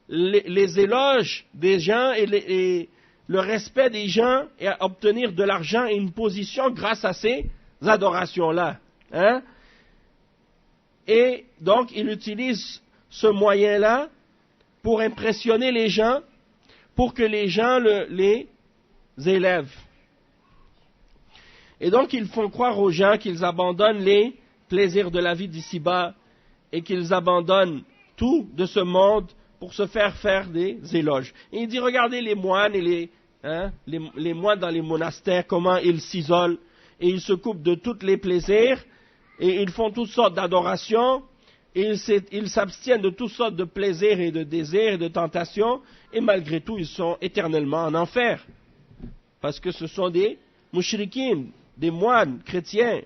Speaker 1: les éloges des gens et le respect des gens et obtenir de l'argent et une position grâce à ces adorations-là. Hein? Et donc, il utilise ce moyen-là pour impressionner les gens, pour que les gens les élèvent. Et donc, ils font croire aux gens qu'ils abandonnent les plaisirs de la vie d'ici-bas et qu'ils abandonnent tout de ce monde pour se faire des éloges. Et il dit, regardez les moines et les moines dans les monastères, comment ils s'isolent et ils se coupent de tous les plaisirs et ils font toutes sortes d'adorations et ils s'abstiennent de toutes sortes de plaisirs et de désirs et de tentations et malgré tout ils sont éternellement en enfer parce que ce sont des mouchriquins, des moines chrétiens.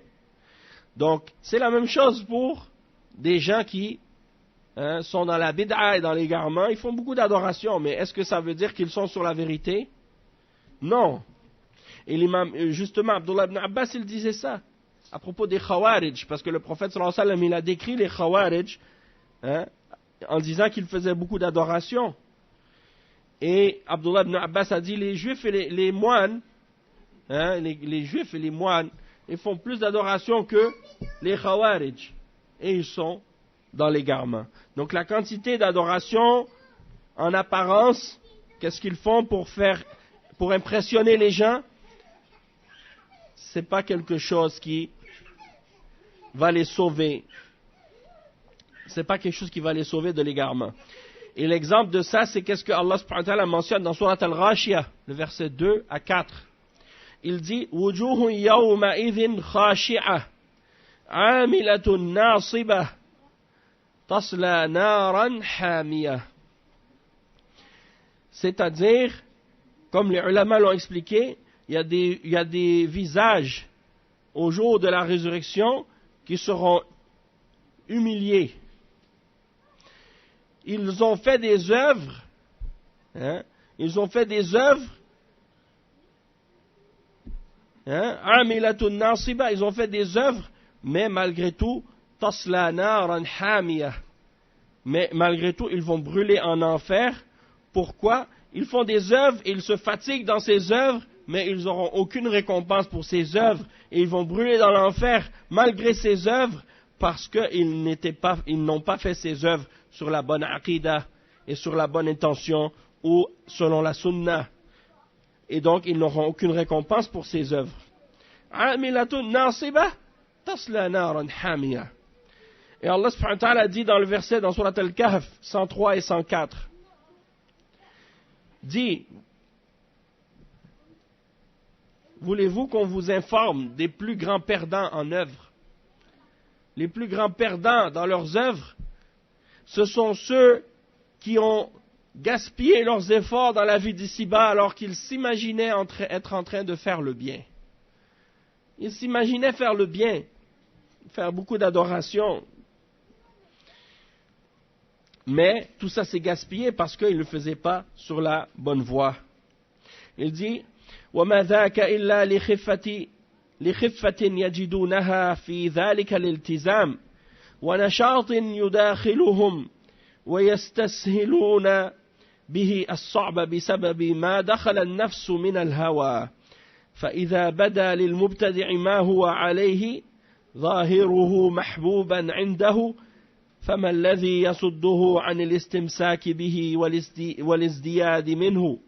Speaker 1: Donc c'est la même chose pour des gens qui sont dans la bid'a et dans l'égarement. Ils font beaucoup d'adoration, mais est-ce que ça veut dire qu'ils sont sur la vérité? Non. Et l'imam, justement, Abdullah ibn Abbas, il disait ça à propos des Khawarij, parce que le prophète sallallahu alayhi wa sallam, il a décrit les Khawarij en disant qu'ils faisaient beaucoup d'adoration. Et Abdullah ibn Abbas a dit les Juifs et les moines, les Juifs et les moines, ils font plus d'adoration que les Khawarij. Et ils sont dans l'égarement. Donc la quantité d'adoration, en apparence, qu'est-ce qu'ils font pour impressionner les gens? C'est pas quelque chose qui va les sauver. C'est pas quelque chose qui va les sauver de l'égarement. Et l'exemple de ça, c'est qu'est-ce que Allah subhanahu wa ta'ala mentionne dans Surat Al-Ghashiyah, le verset 2 à 4. Il dit wujuhun yawma idhin khashi'ah amilatun nasibah tasla naran hamiyah. C'est-à-dire, comme les ulama l'ont expliqué, il y a des visages au jour de la résurrection qui seront humiliés. Ils ont fait des œuvres, ils ont fait des œuvres, amilatun nasiba, ils ont fait des œuvres, mais malgré tout, tasla naran hamiyah. Mais malgré tout, ils vont brûler en enfer. Pourquoi? Ils font des œuvres et ils se fatiguent dans ces œuvres, mais ils n'auront aucune récompense pour ces œuvres et ils vont brûler dans l'enfer malgré ces œuvres parce qu'ils n'ont pas fait ces œuvres sur la bonne aqidah et sur la bonne intention ou selon la sunna. Et donc ils n'auront aucune récompense pour ces œuvres. Amilatun nasiba tasla naran hamiyah. Et Allah subhanahu wa ta'ala dit dans le verset dans Surat Al-Kahf 103 et 104, dit, voulez-vous qu'on vous informe des plus grands perdants en œuvre? Les plus grands perdants dans leurs œuvres, ce sont ceux qui ont gaspillé leurs efforts dans la vie d'ici-bas alors qu'ils s'imaginaient être en train de faire le bien. Ils s'imaginaient faire le bien, faire beaucoup d'adoration, Mais tout ça s'est gaspillé parce qu'il ne le faisait pas sur la bonne voie. Il dit وَمَا ذَاكَ إِلَّا لِخِفَّةٍ يَجِدُونَهَا فِي ذَلِكَ الِالْتِزَامِ وَنَشَاطٍ يُدَاخِلُهُمْ وَيَسْتَسْهِلُونَ به الصعب بسبب ما دخل النفس من الهوى فإذا بدا للمبتدع ما هو عليه ظاهره محبوبا عنده فما الذي يصده عن الاستمساك به والازدياد منه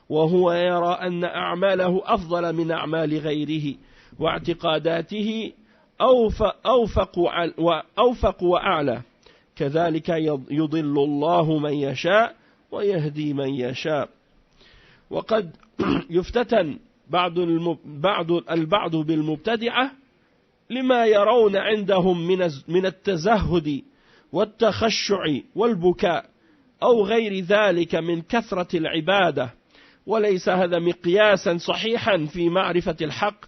Speaker 1: وهو يرى أن أعماله أفضل من أعمال غيره واعتقاداته أوفق وأعلى كذلك يضل الله من يشاء ويهدي من يشاء وقد يفتتن البعض بالمبتدعة لما يرون عندهم من التزهد والتخشع والبكاء أو غير ذلك من كثرة العبادة وليس هذا مقياسا صحيحا في معرفة الحق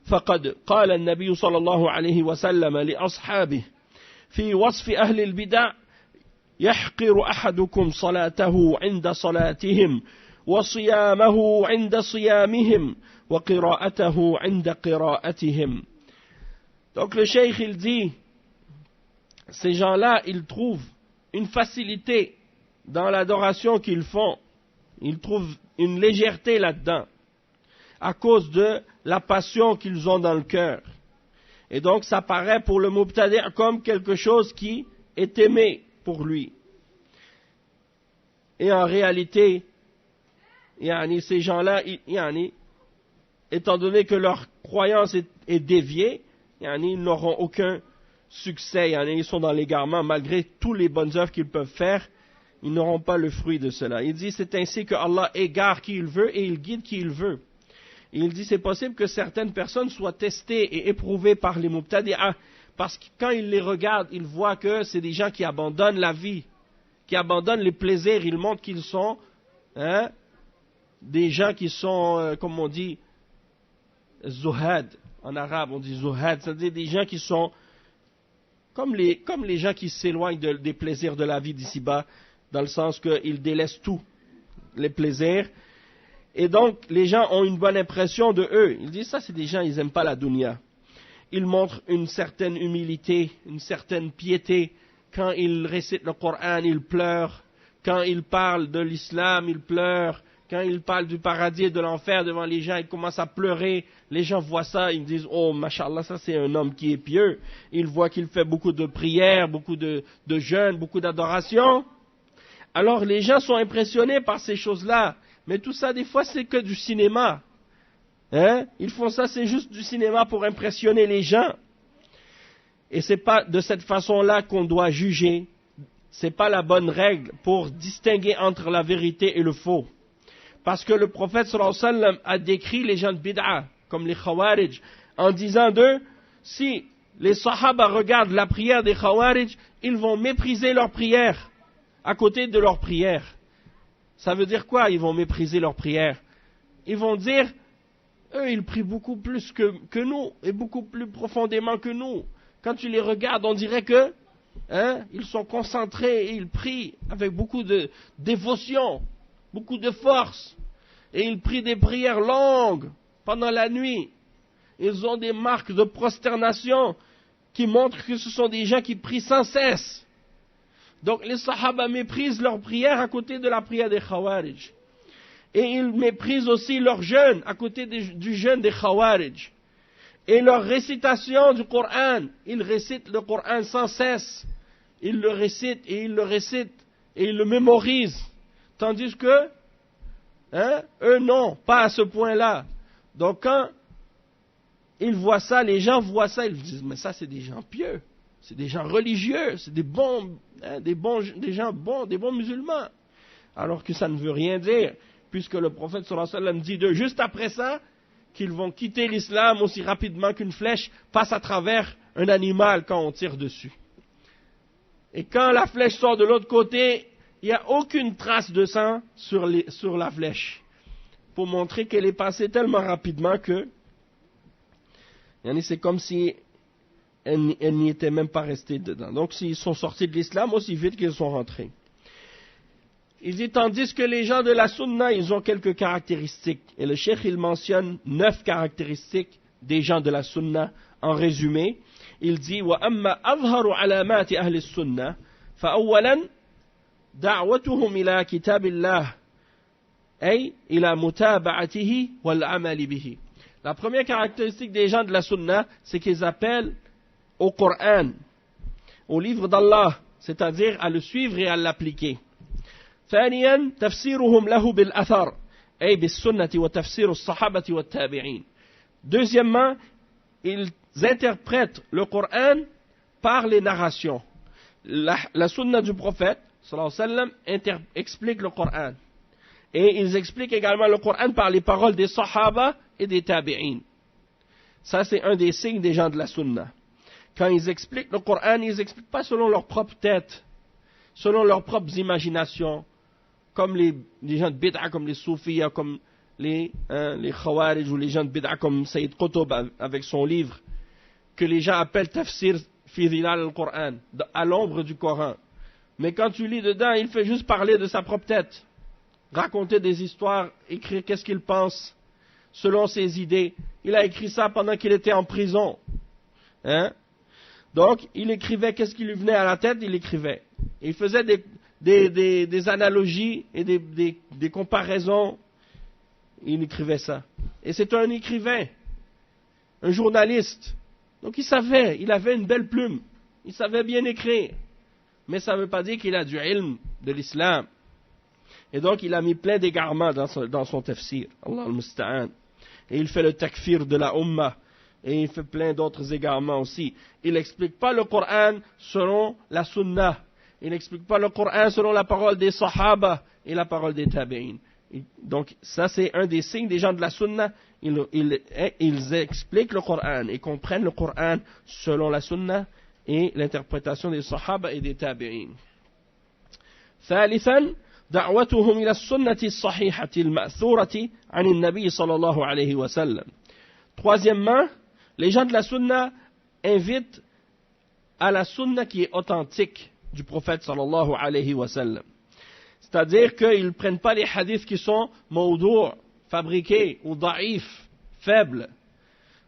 Speaker 1: فقد قال النبي صلى الله عليه وسلم لأصحابه في وصف أهل البدع يحقر أحدكم صلاته عند صلاتهم وصيامه عند صيامهم وقراءته عند قراءتهم. Donc le cheikh il dit, ces gens-là ils trouvent une facilité dans l'adoration qu'ils font, ils trouvent une légèreté là-dedans à cause de la passion qu'ils ont dans le cœur. Et donc ça paraît pour le mubtadi' comme quelque chose qui est aimé pour lui. Et en réalité, ces gens-là, étant donné que leur croyance est déviée, ils n'auront aucun succès, ils sont dans l'égarement, malgré toutes les bonnes œuvres qu'ils peuvent faire, ils n'auront pas le fruit de cela. Il dit, c'est ainsi que Allah égare qui il veut et il guide qui il veut. Et il dit, c'est possible que certaines personnes soient testées et éprouvées par les mubtadi'ah, parce que quand ils les regardent, ils voient que c'est des gens qui abandonnent la vie, qui abandonnent les plaisirs, ils montrent qu'ils sont des gens qui sont, comme on dit, zuhad, en arabe on dit zuhad, c'est-à-dire des gens qui sont comme les gens qui s'éloignent des plaisirs de la vie d'ici-bas, dans le sens qu'ils délaissent tout, les plaisirs, et donc les gens ont une bonne impression de eux. Ils disent ça, c'est des gens, ils n'aiment pas la dunya. Ils montrent une certaine humilité, une certaine piété. Quand ils récitent le Coran, ils pleurent. Quand ils parlent de l'islam, ils pleurent. Quand ils parlent du paradis et de l'enfer devant les gens, ils commencent à pleurer. Les gens voient ça, ils disent, oh, mashallah, ça c'est un homme qui est pieux. Ils voient qu'il fait beaucoup de prières, beaucoup de jeûnes, beaucoup d'adoration. Alors les gens sont impressionnés par ces choses-là. Mais tout ça, des fois, c'est que du cinéma. Ils font ça, c'est juste du cinéma pour impressionner les gens. Et c'est pas de cette façon-là qu'on doit juger. C'est pas la bonne règle pour distinguer entre la vérité et le faux. Parce que le prophète sallallahu alayhi wa sallam a décrit les gens de bid'a, comme les khawarij, en disant d'eux, si les sahaba regardent la prière des khawarij, ils vont mépriser leur prière à côté de leur prière. Ça veut dire quoi, ils vont mépriser leur prière? Ils vont dire, eux, ils prient beaucoup plus que nous, et beaucoup plus profondément que nous. Quand tu les regardes, on dirait que, ils sont concentrés et ils prient avec beaucoup de dévotion, beaucoup de force. Et ils prient des prières longues pendant la nuit. Ils ont des marques de prosternation qui montrent que ce sont des gens qui prient sans cesse. Donc les sahaba méprisent leur prière à côté de la prière des khawarij. Et ils méprisent aussi leur jeûne à côté du jeûne des khawarij. Et leur récitation du Coran, ils récitent le Coran sans cesse. Ils le récitent et ils le récitent et ils le mémorisent. Tandis que, eux non, pas à ce point-là. Donc quand ils voient ça, les gens voient ça, ils disent, mais ça c'est des gens pieux. C'est des gens religieux, c'est des gens bons, des bons musulmans. Alors que ça ne veut rien dire, puisque le prophète sallallahu alayhi wa sallam dit d'eux, juste après ça, qu'ils vont quitter l'islam aussi rapidement qu'une flèche passe à travers un animal quand on tire dessus. Et quand la flèche sort de l'autre côté, il n'y a aucune trace de sang sur la flèche, pour montrer qu'elle est passée tellement rapidement que, c'est comme si elle n'y était même pas restée dedans. Donc, ils sont sortis de l'islam aussi vite qu'ils sont rentrés. Il dit, tandis que les gens de la sunna, ils ont quelques caractéristiques. Et le cheikh, il mentionne 9 caractéristiques des gens de la sunna. En résumé, il dit, وَأَمَّا أَظْهَرُ عَلَامَاتِ أَهْلِ السُّنَّةِ فَأَوَّلًا دعوتهم إلى كتاب الله أي إلى متابعته والعمل به. La première caractéristique des gens de la sunna, c'est qu'ils appellent au Coran, au livre d'Allah, c'est-à-dire à le suivre et à l'appliquer. ثانيا تفسيرهم له بالأثر أي بالسنة وتفسير الصحابة والتابعين. Deuxièmement, ils interprètent le Coran par les narrations. La sunna du prophète sallallahu alayhi wa sallam explique le Coran. Et ils expliquent également le Coran par les paroles des Sahaba et des Tabi'in. Ça, c'est un des signes des gens de la Sunna. Quand ils expliquent le Coran, ils n'expliquent pas selon leur propre tête, selon leurs propres imaginations, comme les gens de Bid'a, comme les Soufis, comme les Khawarij ou les gens de Bid'a, comme Sayyid Qutb avec son livre, que les gens appellent Tafsir fi dhilal al-Coran, à l'ombre du Coran. Mais quand tu lis dedans, il fait juste parler de sa propre tête, raconter des histoires, écrire qu'est-ce qu'il pense, selon ses idées. Il a écrit ça pendant qu'il était en prison. Donc, il écrivait qu'est-ce qui lui venait à la tête, il écrivait. Il faisait des analogies et des comparaisons. Il écrivait ça. Et c'est un écrivain, un journaliste. Donc il savait, il avait une belle plume. Il savait bien écrire. Mais ça ne veut pas dire qu'il a du ilm de l'islam. Et donc il a mis plein d'égarements dans son tafsir. Allah al-Musta'an. Et il fait le takfir de la Ummah. Et il fait plein d'autres égarements aussi. Il n'explique pas le Coran selon la Sunnah. Il n'explique pas le Coran selon la parole des Sahaba et la parole des Tabi'in. Donc ça c'est un des signes des gens de la Sunnah. Ils expliquent le Coran et comprennent le Coran selon la Sunnah et l'interprétation des Sahaba et des Tabi'in. ثالثا دعوتهم إلى السنة الصحيحة المأثورة عن النبي صلى الله عليه وسلم. Troisièmement, les gens de la Sunna invitent à la Sunna qui est authentique du prophète sallallahu alayhi wa sallam. C'est-à-dire qu'ils ne prennent pas les hadiths qui sont mawdou', fabriqués ou da'if, faibles.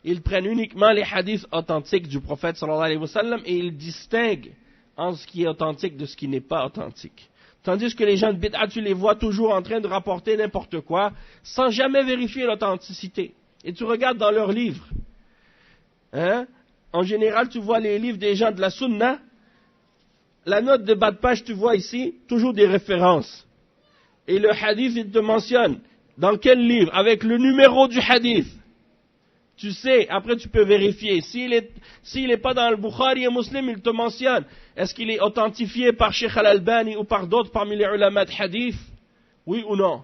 Speaker 1: Ils prennent uniquement les hadiths authentiques du prophète sallallahu alayhi wa sallam et ils distinguent entre ce qui est authentique de ce qui n'est pas authentique. Tandis que les gens de bid'a, tu les vois toujours en train de rapporter n'importe quoi sans jamais vérifier l'authenticité. Et tu regardes dans leurs livres. En général, tu vois les livres des gens de la Sunna. La note de bas de page, tu vois ici, toujours des références. Et le hadith, il te mentionne dans quel livre, avec le numéro du hadith. Tu sais, après tu peux vérifier. S'il est pas dans le Bukhari et Muslim, il te mentionne. Est-ce qu'il est authentifié par Sheikh Al-Albani ou par d'autres parmi les ulama de hadith? Oui ou non?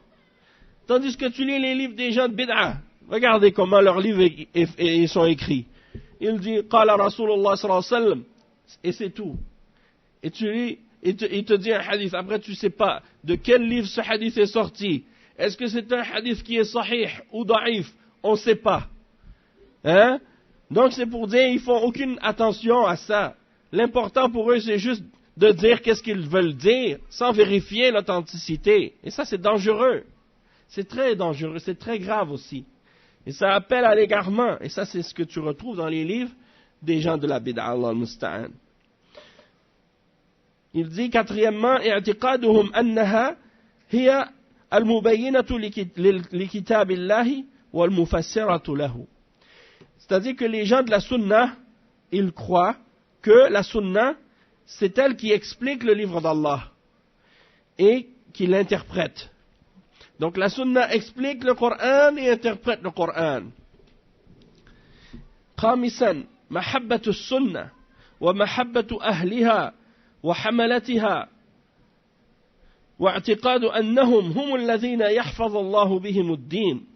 Speaker 1: Tandis que tu lis les livres des gens de bid'a. Regardez comment leurs livres sont écrits. Il dit, Qala Rasulullah sallallahu alayhi wa sallam, et c'est tout. Et tu lis, il te dit un hadith. Après, tu ne sais pas de quel livre ce hadith est sorti. Est-ce que c'est un hadith qui est sahih ou da'if? On ne sait pas. Donc, c'est pour dire, ils font aucune attention à ça. L'important pour eux, c'est juste de dire qu'est-ce qu'ils veulent dire, sans vérifier l'authenticité. Et ça, c'est dangereux. C'est très dangereux, c'est très grave aussi. Et ça appelle à l'égarement. Et ça, c'est ce que tu retrouves dans les livres des gens de la bid'a, Allah al-Musta'an. Il dit, quatrièmement, i'tiqaduhum annaha hiya al-mubayyinatu li kitabillahi wal mufassiratu lahu. C'est-à-dire que les gens de la Sunna, ils croient que la Sunna, c'est elle qui explique le livre d'Allah et qui l'interprète. Donc la Sunna explique le Coran et interprète le Coran. خامسا محبة السنة ومحبة أهلها وحملتها واعتقاد أنهم هم الذين يحفظ الله بهم الدين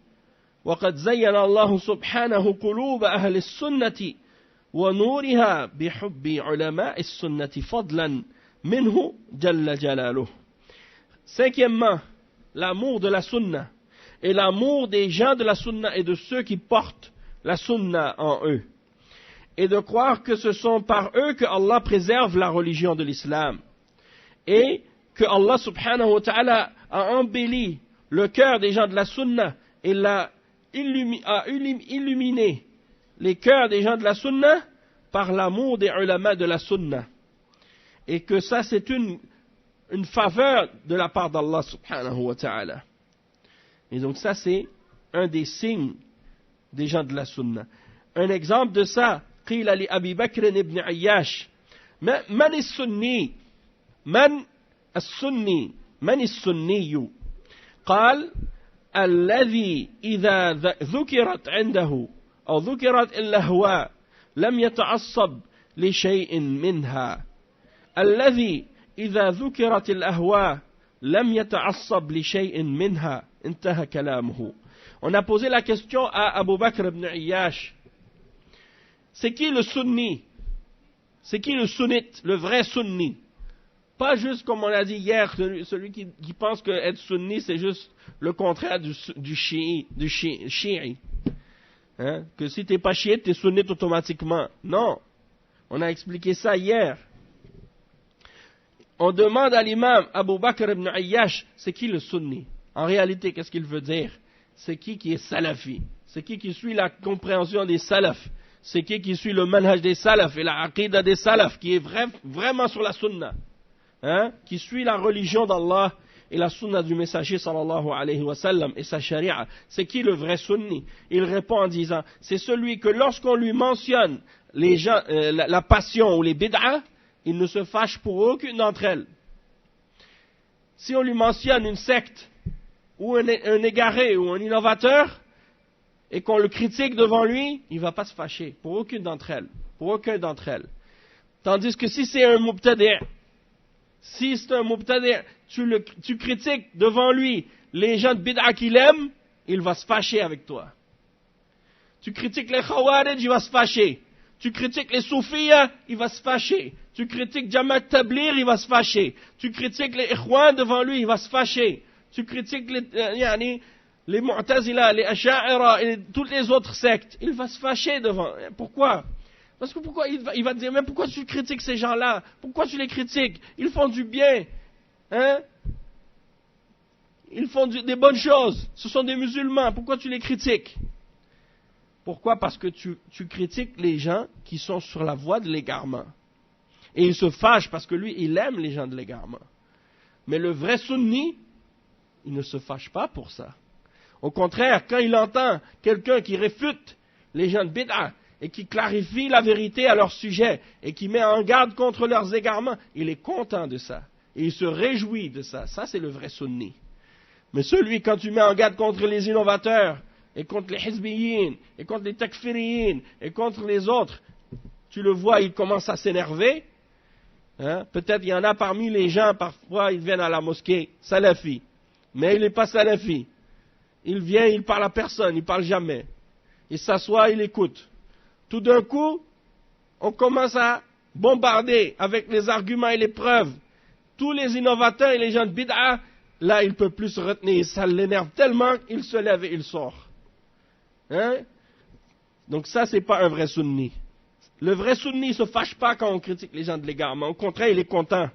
Speaker 1: وقد زين الله سبحانه قلوب أهل السنة ونورها بحب علماء السنة فضلا منه جل جلاله. Cinquièmement, l'amour de la sunna et l'amour des gens de la sunna et de ceux qui portent la sunna en eux. Et de croire que ce sont par eux que Allah préserve la religion de l'islam. Et que Allah subhanahu wa ta'ala a embelli le cœur des gens de la sunna et a illuminé les cœurs des gens de la sunna par l'amour des ulama de la sunna. Et que ça c'est une faveur de la part d'Allah subhanahu wa ta'ala. Et donc ça c'est un des signes des gens de la sunna. Un exemple de ça, قيل لأبي بكر ابن عياش من السني من السني قال الذي إذا ذكرت عنده أو ذكرت الأهواء لم يتعصب لشيء منها الذي إذا ذكرت الأهواء لم يتعصب لشيء منها انتهى كلامه. On a posé la question à Abu Bakr ibn Ayyash. C'est qui le sunni? C'est qui le sunnite, le vrai sunni? Pas juste comme on a dit hier, celui qui pense que être sunni c'est juste le contraire du chiite. Hein? Que si tu n'es pas chiite, tu es sunnite automatiquement. Non, on a expliqué ça hier. On demande à l'imam Abu Bakr ibn Ayyash, c'est qui le sunni? En réalité, qu'est-ce qu'il veut dire? C'est qui est salafi? C'est qui suit la compréhension des salafs? C'est qui suit le manhaj des salafs et la aqida des salafs, qui est vraiment sur la sunna, hein? Qui suit la religion d'Allah et la sunna du messager sallallahu alayhi wa sallam et sa sharia. C'est qui le vrai sunni? Il répond en disant, c'est celui que lorsqu'on lui mentionne les gens, la passion ou les bid'ah, il ne se fâche pour aucune d'entre elles. Si on lui mentionne une secte ou un égaré ou un innovateur, et qu'on le critique devant lui, il ne va pas se fâcher pour aucune d'entre elles. Pour aucun d'entre elles. Tandis que si c'est un mubtadi', tu critiques devant lui les gens de bid'a qu'il aime, il va se fâcher avec toi. Tu critiques les khawarij, il va se fâcher. Tu critiques les soufiyas, il va se fâcher. Tu critiques Jamaat Tabligh, il va se fâcher. Tu critiques les ikhwan devant lui, il va se fâcher. Tu critiques les Mu'tazila, les Asha'ira et toutes les autres sectes, il va se fâcher devant. Pourquoi? Parce que il va te dire, mais pourquoi tu critiques ces gens-là? Pourquoi tu les critiques? Ils font du bien. Hein? Ils font des bonnes choses. Ce sont des musulmans. Pourquoi tu les critiques? Pourquoi? Parce que tu critiques les gens qui sont sur la voie de l'égarement. Et il se fâche parce que lui, il aime les gens de l'égarement. Mais le vrai sunni, il ne se fâche pas pour ça. Au contraire, quand il entend quelqu'un qui réfute les gens de bid'a et qui clarifie la vérité à leur sujet et qui met en garde contre leurs égarements, il est content de ça. Et il se réjouit de ça. Ça, c'est le vrai sunni. Mais celui, quand tu mets en garde contre les innovateurs, et contre les hizbiyin, et contre les takfiriyin, et contre les autres, tu le vois, il commence à s'énerver. Hein? Peut-être il y en a parmi les gens, parfois ils viennent à la mosquée, salafi. Mais il n'est pas salafi. Il vient, il parle à personne, il parle jamais. Il s'assoit, il écoute. Tout d'un coup, on commence à bombarder avec les arguments et les preuves. Tous les innovateurs et les gens de bid'a, là, il ne peut plus se retenir. Ça l'énerve tellement qu'il se lève et il sort. Hein? Donc ça, c'est pas un vrai sunni. Le vrai sunni ne se fâche pas quand on critique les gens de l'égarement. Au contraire, il est content.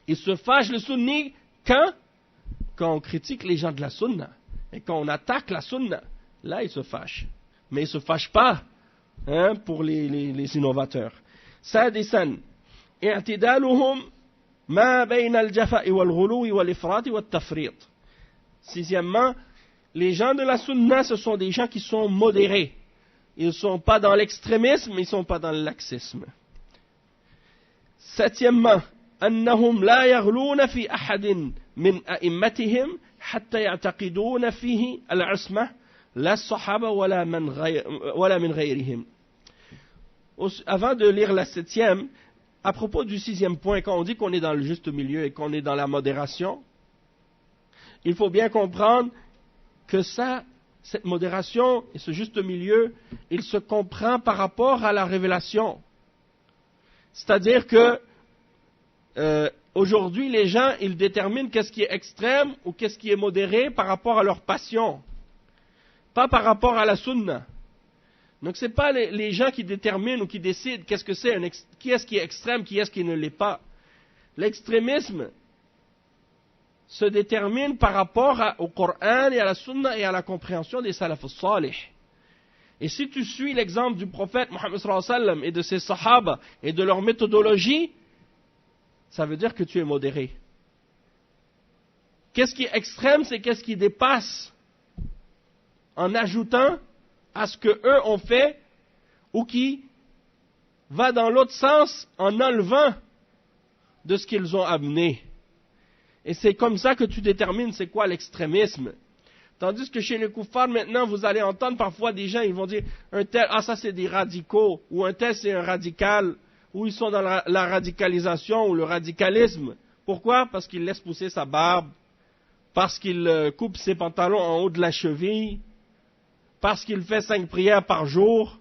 Speaker 1: Il se fâche, le sunni, quand on critique les gens de la sunna. Et quand on attaque la sunna, là, il se fâche. Mais il ne se fâche pas, hein, pour les innovateurs. سادسا اعتدالهم ما بين الجفاء والغلو والإفراط والتفريط. Sixièmement, les gens de la sunna, ce sont des gens qui sont modérés. Ils ne sont pas dans l'extrémisme, ils ne sont pas dans le laxisme. Septièmement, أنهم لا يغلون في أحد من أئمتهم حتى يعتقدون فيه العصمة لا الصحابة ولا من غيرهم. Avant de lire la septième, à propos du sixième point, quand on dit qu'on est dans le juste milieu et qu'on est dans la modération, il faut bien comprendre que cette modération et ce juste milieu, il se comprend par rapport à la révélation. C'est-à-dire que aujourd'hui, les gens, ils déterminent qu'est-ce qui est extrême ou qu'est-ce qui est modéré par rapport à leur passion, pas par rapport à la sunna. Donc ce n'est pas les gens qui déterminent ou qui décident qu'est-ce que c'est, qui est-ce qui est extrême, qui est-ce qui ne l'est pas. L'extrémisme se détermine par rapport au Coran et à la Sunna et à la compréhension des salaf salih. Et si tu suis l'exemple du prophète Mohammed sallallahu alayhi wa sallam et de ses sahaba et de leur méthodologie, ça veut dire que tu es modéré. Qu'est-ce qui est extrême, c'est qu'est-ce qui dépasse en ajoutant à ce que eux ont fait ou qui va dans l'autre sens en enlevant de ce qu'ils ont amené. Et c'est comme ça que tu détermines c'est quoi l'extrémisme. Tandis que chez les koufars, maintenant, vous allez entendre parfois des gens, ils vont dire, un tel, ah ça c'est des radicaux, ou un tel c'est un radical, ou ils sont dans la radicalisation ou le radicalisme. Pourquoi? Parce qu'il laisse pousser sa barbe, parce qu'il coupe ses pantalons en haut de la cheville, parce qu'il fait 5 prières par jour,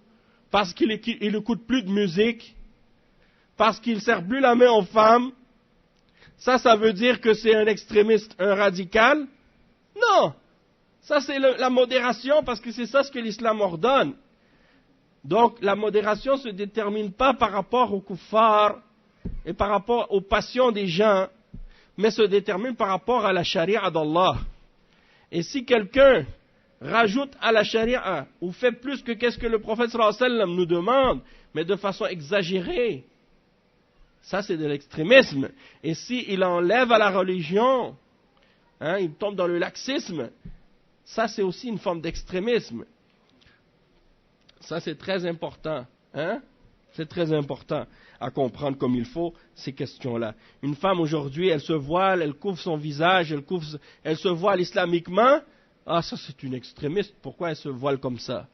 Speaker 1: parce qu'il n'écoute plus de musique, parce qu'il ne serre plus la main aux femmes. Ça veut dire que c'est un extrémiste, un radical? Non! Ça, c'est la modération, parce que c'est ça ce que l'islam ordonne. Donc, la modération ne se détermine pas par rapport aux kuffars et par rapport aux passions des gens, mais se détermine par rapport à la charia d'Allah. Et si quelqu'un rajoute à la charia ou fait plus que qu'est-ce que le prophète sallallahu alayhi wa sallam nous demande, mais de façon exagérée, ça c'est de l'extrémisme. Et s'il enlève à la religion, il tombe dans le laxisme, ça c'est aussi une forme d'extrémisme. Ça c'est très important. C'est très important à comprendre comme il faut ces questions-là. Une femme aujourd'hui, elle se voile, elle couvre son visage, elle se voile islamiquement. Ah, ça c'est une extrémiste, pourquoi elle se voile comme ça?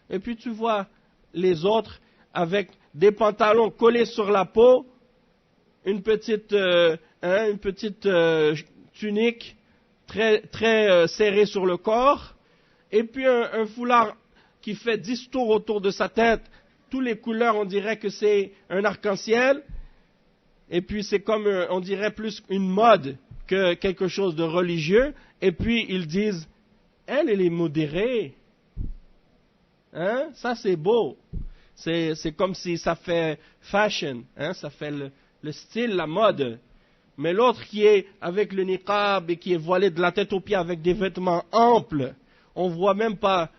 Speaker 1: Et puis tu vois les autres avec des pantalons collés sur la peau, une petite tunique très serrée sur le corps, et puis un foulard qui fait 10 tours autour de sa tête, toutes les couleurs, on dirait que c'est un arc-en-ciel, et puis c'est comme, on dirait plus une mode que quelque chose de religieux, et puis ils disent, elle est modérée. Ça c'est beau. C'est comme si ça fait fashion, ça fait le style, la mode. Mais l'autre qui est avec le niqab et qui est voilé de la tête aux pieds avec des vêtements amples, on voit même pas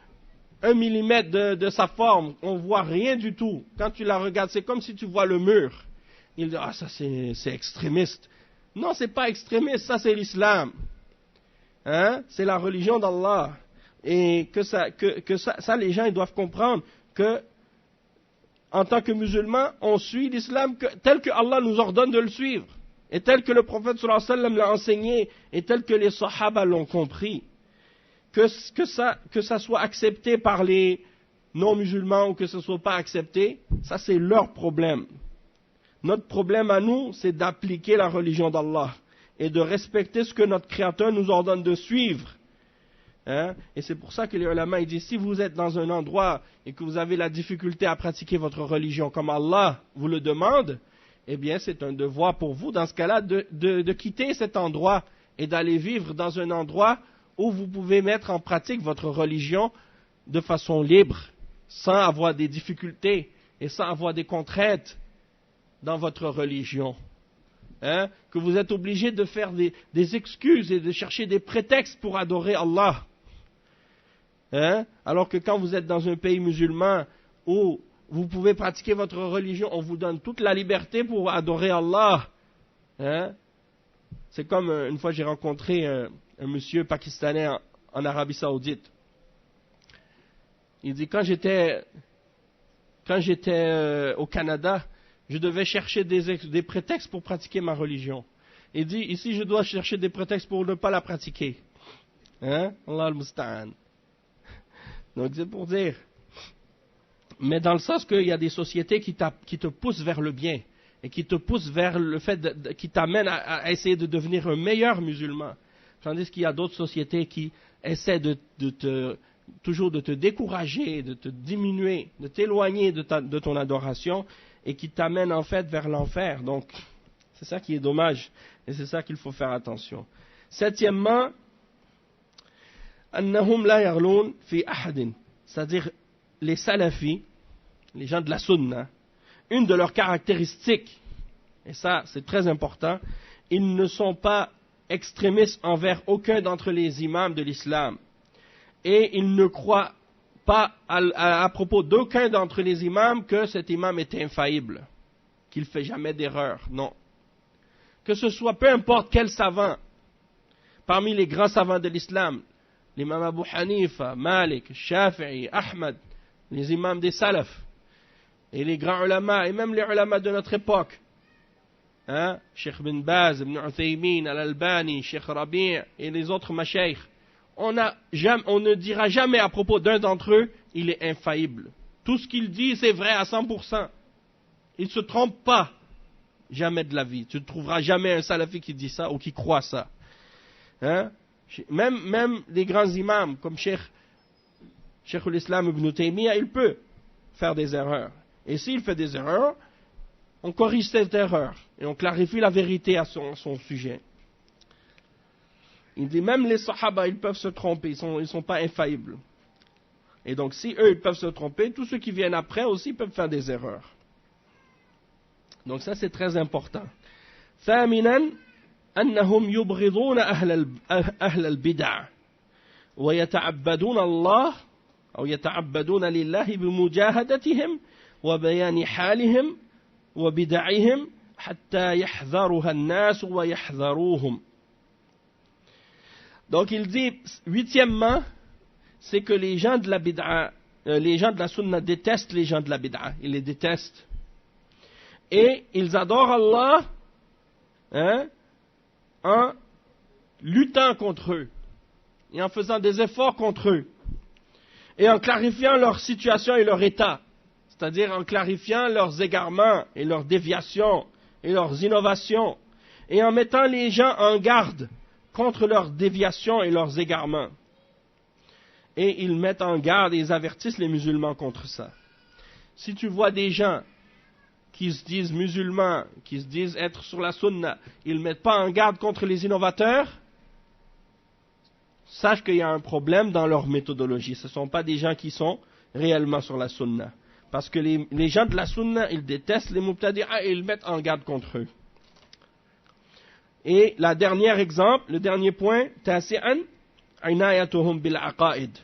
Speaker 1: 1 millimètre de sa forme, on voit rien du tout. Quand tu la regardes, c'est comme si tu vois le mur. Il dit, ah ça c'est extrémiste. Non, c'est pas extrémiste, ça c'est l'islam. C'est la religion d'Allah. Et que ça, les gens ils doivent comprendre que, en tant que musulmans, on suit l'islam tel que Allah nous ordonne de le suivre, et tel que le prophète sallallahu alayhi wa sallam l'a enseigné, et tel que les sahaba l'ont compris. Que ça soit accepté par les non-musulmans ou que ce ne soit pas accepté, ça c'est leur problème. Notre problème à nous, c'est d'appliquer la religion d'Allah et de respecter ce que notre Créateur nous ordonne de suivre. Et c'est pour ça que les ulama disent, si vous êtes dans un endroit et que vous avez la difficulté à pratiquer votre religion comme Allah vous le demande, eh bien c'est un devoir pour vous dans ce cas-là de quitter cet endroit et d'aller vivre dans un endroit où vous pouvez mettre en pratique votre religion de façon libre, sans avoir des difficultés et sans avoir des contraintes dans votre religion. Que vous êtes obligé de faire des excuses et de chercher des prétextes pour adorer Allah. Alors que quand vous êtes dans un pays musulman où vous pouvez pratiquer votre religion, on vous donne toute la liberté pour adorer Allah. C'est comme une fois j'ai rencontré un monsieur pakistanais en Arabie Saoudite. Il dit quand j'étais au Canada, je devais chercher des prétextes pour pratiquer ma religion. Il dit ici je dois chercher des prétextes pour ne pas la pratiquer. Allah al-Musta'an. Donc c'est pour dire. Mais dans le sens qu'il y a des sociétés qui te poussent vers le bien et qui te poussent vers le fait qui t'amènent à essayer de devenir un meilleur musulman. Tandis qu'il y a d'autres sociétés qui essaient toujours de te décourager, de te diminuer, de t'éloigner de ton adoration et qui t'amènent en fait vers l'enfer. Donc, c'est ça qui est dommage et c'est ça qu'il faut faire attention. Septièmement, annahum la yaghloun fi ahadin, c'est-à-dire les salafis, les gens de la sunna, une de leurs caractéristiques, et ça c'est très important, ils ne sont pas extrémistes envers aucun d'entre les imams de l'islam. Et ils ne croient pas à propos d'aucun d'entre les imams que cet imam est infaillible, qu'il ne fait jamais d'erreur, non. Que ce soit peu importe quel savant, parmi les grands savants de l'islam, l'imam Abu Hanifa, Malik, Shafi'i, Ahmad, les imams des salafs, et les grands ulama, et même les ulama de notre époque, hein, Cheikh bin Baz, Ibn Uthaymin, Al-Albani, Cheikh Rabi' et les autres mashaykh, on ne dira jamais à propos d'un d'entre eux, il est infaillible. Tout ce qu'il dit, c'est vrai à 100%. Il ne se trompe pas, jamais de la vie. Tu ne trouveras jamais un salafi qui dit ça ou qui croit ça. Hein? Même les grands imams, comme Cheikh l'Islam Ibn Taymiyyah, il peut faire des erreurs. Et s'il fait des erreurs, on corrige cette erreur et on clarifie la vérité à son sujet. Il dit même les sahaba, ils peuvent se tromper, ils sont pas infaillibles. Et donc si eux, ils peuvent se tromper, tous ceux qui viennent après aussi peuvent faire des erreurs. Donc ça c'est très important. ثامنا أنهم يبغضون أهل البدع ويتعبدون الله أو يتعبدون لله بمجاهدتهم وبيان حالهم وبدعهم حتى يحذرها الناس ويحذروهم. Donc il dit, huitièmement, c'est que les gens de la bid'a, les gens de la sunna détestent les gens de la bid'a, ils les détestent. Et ils adorent Allah, hein, en luttant contre eux, et en faisant des efforts contre eux, et en clarifiant leur situation et leur état, c'est-à-dire en clarifiant leurs égarements et leurs déviations et leurs innovations, et en mettant les gens en garde contre leurs déviations et leurs égarements. Et ils mettent en garde et ils avertissent les musulmans contre ça. Si tu vois des gens qui se disent musulmans, qui se disent être sur la sunna, ils ne mettent pas en garde contre les innovateurs, sache qu'il y a un problème dans leur méthodologie. Ce ne sont pas des gens qui sont réellement sur la sunna. Parce que les gens de la sunna, ils détestent les mubtadi'a et ils mettent en garde contre eux. Et le dernier point, تاسعا عنايتهم بالعقائد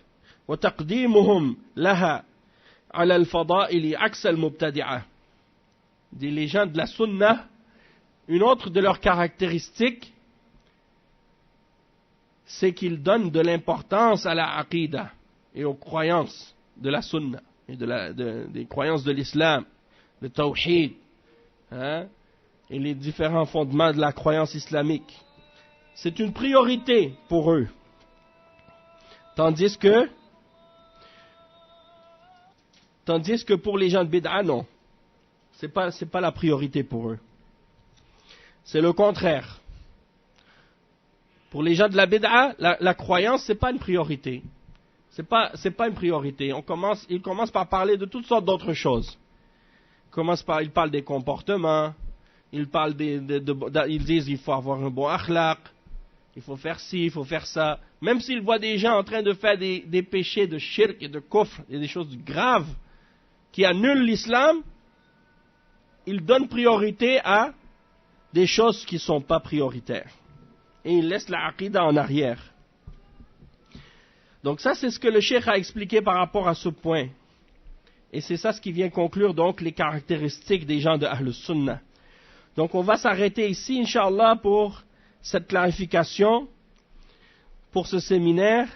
Speaker 1: وتقديمهم لها على الفضائل عكس المبتدعة. Les gens de la sunna, une autre de leurs caractéristiques, c'est qu'ils donnent de l'importance à la aqida et aux croyances de la sunna et des croyances de l'islam, le tawhid, hein, et les différents fondements de la croyance islamique. C'est une priorité pour eux. Tandis que pour les gens de bid'a, non. C'est pas la priorité pour eux. C'est le contraire. Pour les gens de la bid'a, la croyance, c'est pas une priorité. C'est pas une priorité. Ils commencent par parler de toutes sortes d'autres choses. Ils parlent des comportements, ils disent il faut avoir un bon akhlaq, il faut faire ci, il faut faire ça. Même s'ils voient des gens en train de faire des péchés de shirk et de kufr et des choses graves qui annulent l'islam, ils donnent priorité à des choses qui ne sont pas prioritaires. Et ils laissent la aqida en arrière. Donc ça, c'est ce que le cheikh a expliqué par rapport à ce point. Et c'est ça ce qui vient conclure donc les caractéristiques des gens de Ahl Sunnah. Donc on va s'arrêter ici, Inch'Allah, pour cette clarification, pour ce séminaire.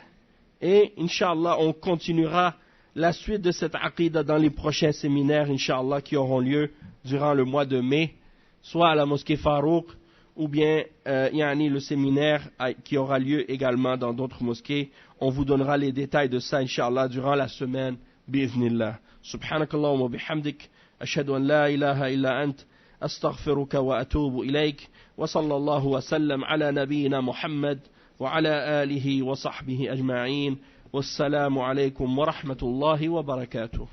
Speaker 1: Et Inch'Allah, on continuera la suite de cette aqida dans les prochains séminaires, Inch'Allah, qui auront lieu durant le mois de mai, soit à la mosquée Farouk, ou bien le séminaire qui aura lieu également dans d'autres mosquées. On vous donnera les détails de ça, Inch'Allah, durant la semaine, bi'idhnillah. Subhanakallahumma wa bihamdik, ashhadu an la ilaha illa ant, astaghfiruka wa atubu ilayk, wa sallallahu wa sallam ala nabiyyina Muhammad, wa ala alihi wa sahbihi ajma'in. Wassalamu alaykum wa rahmatullahi wa barakatuh.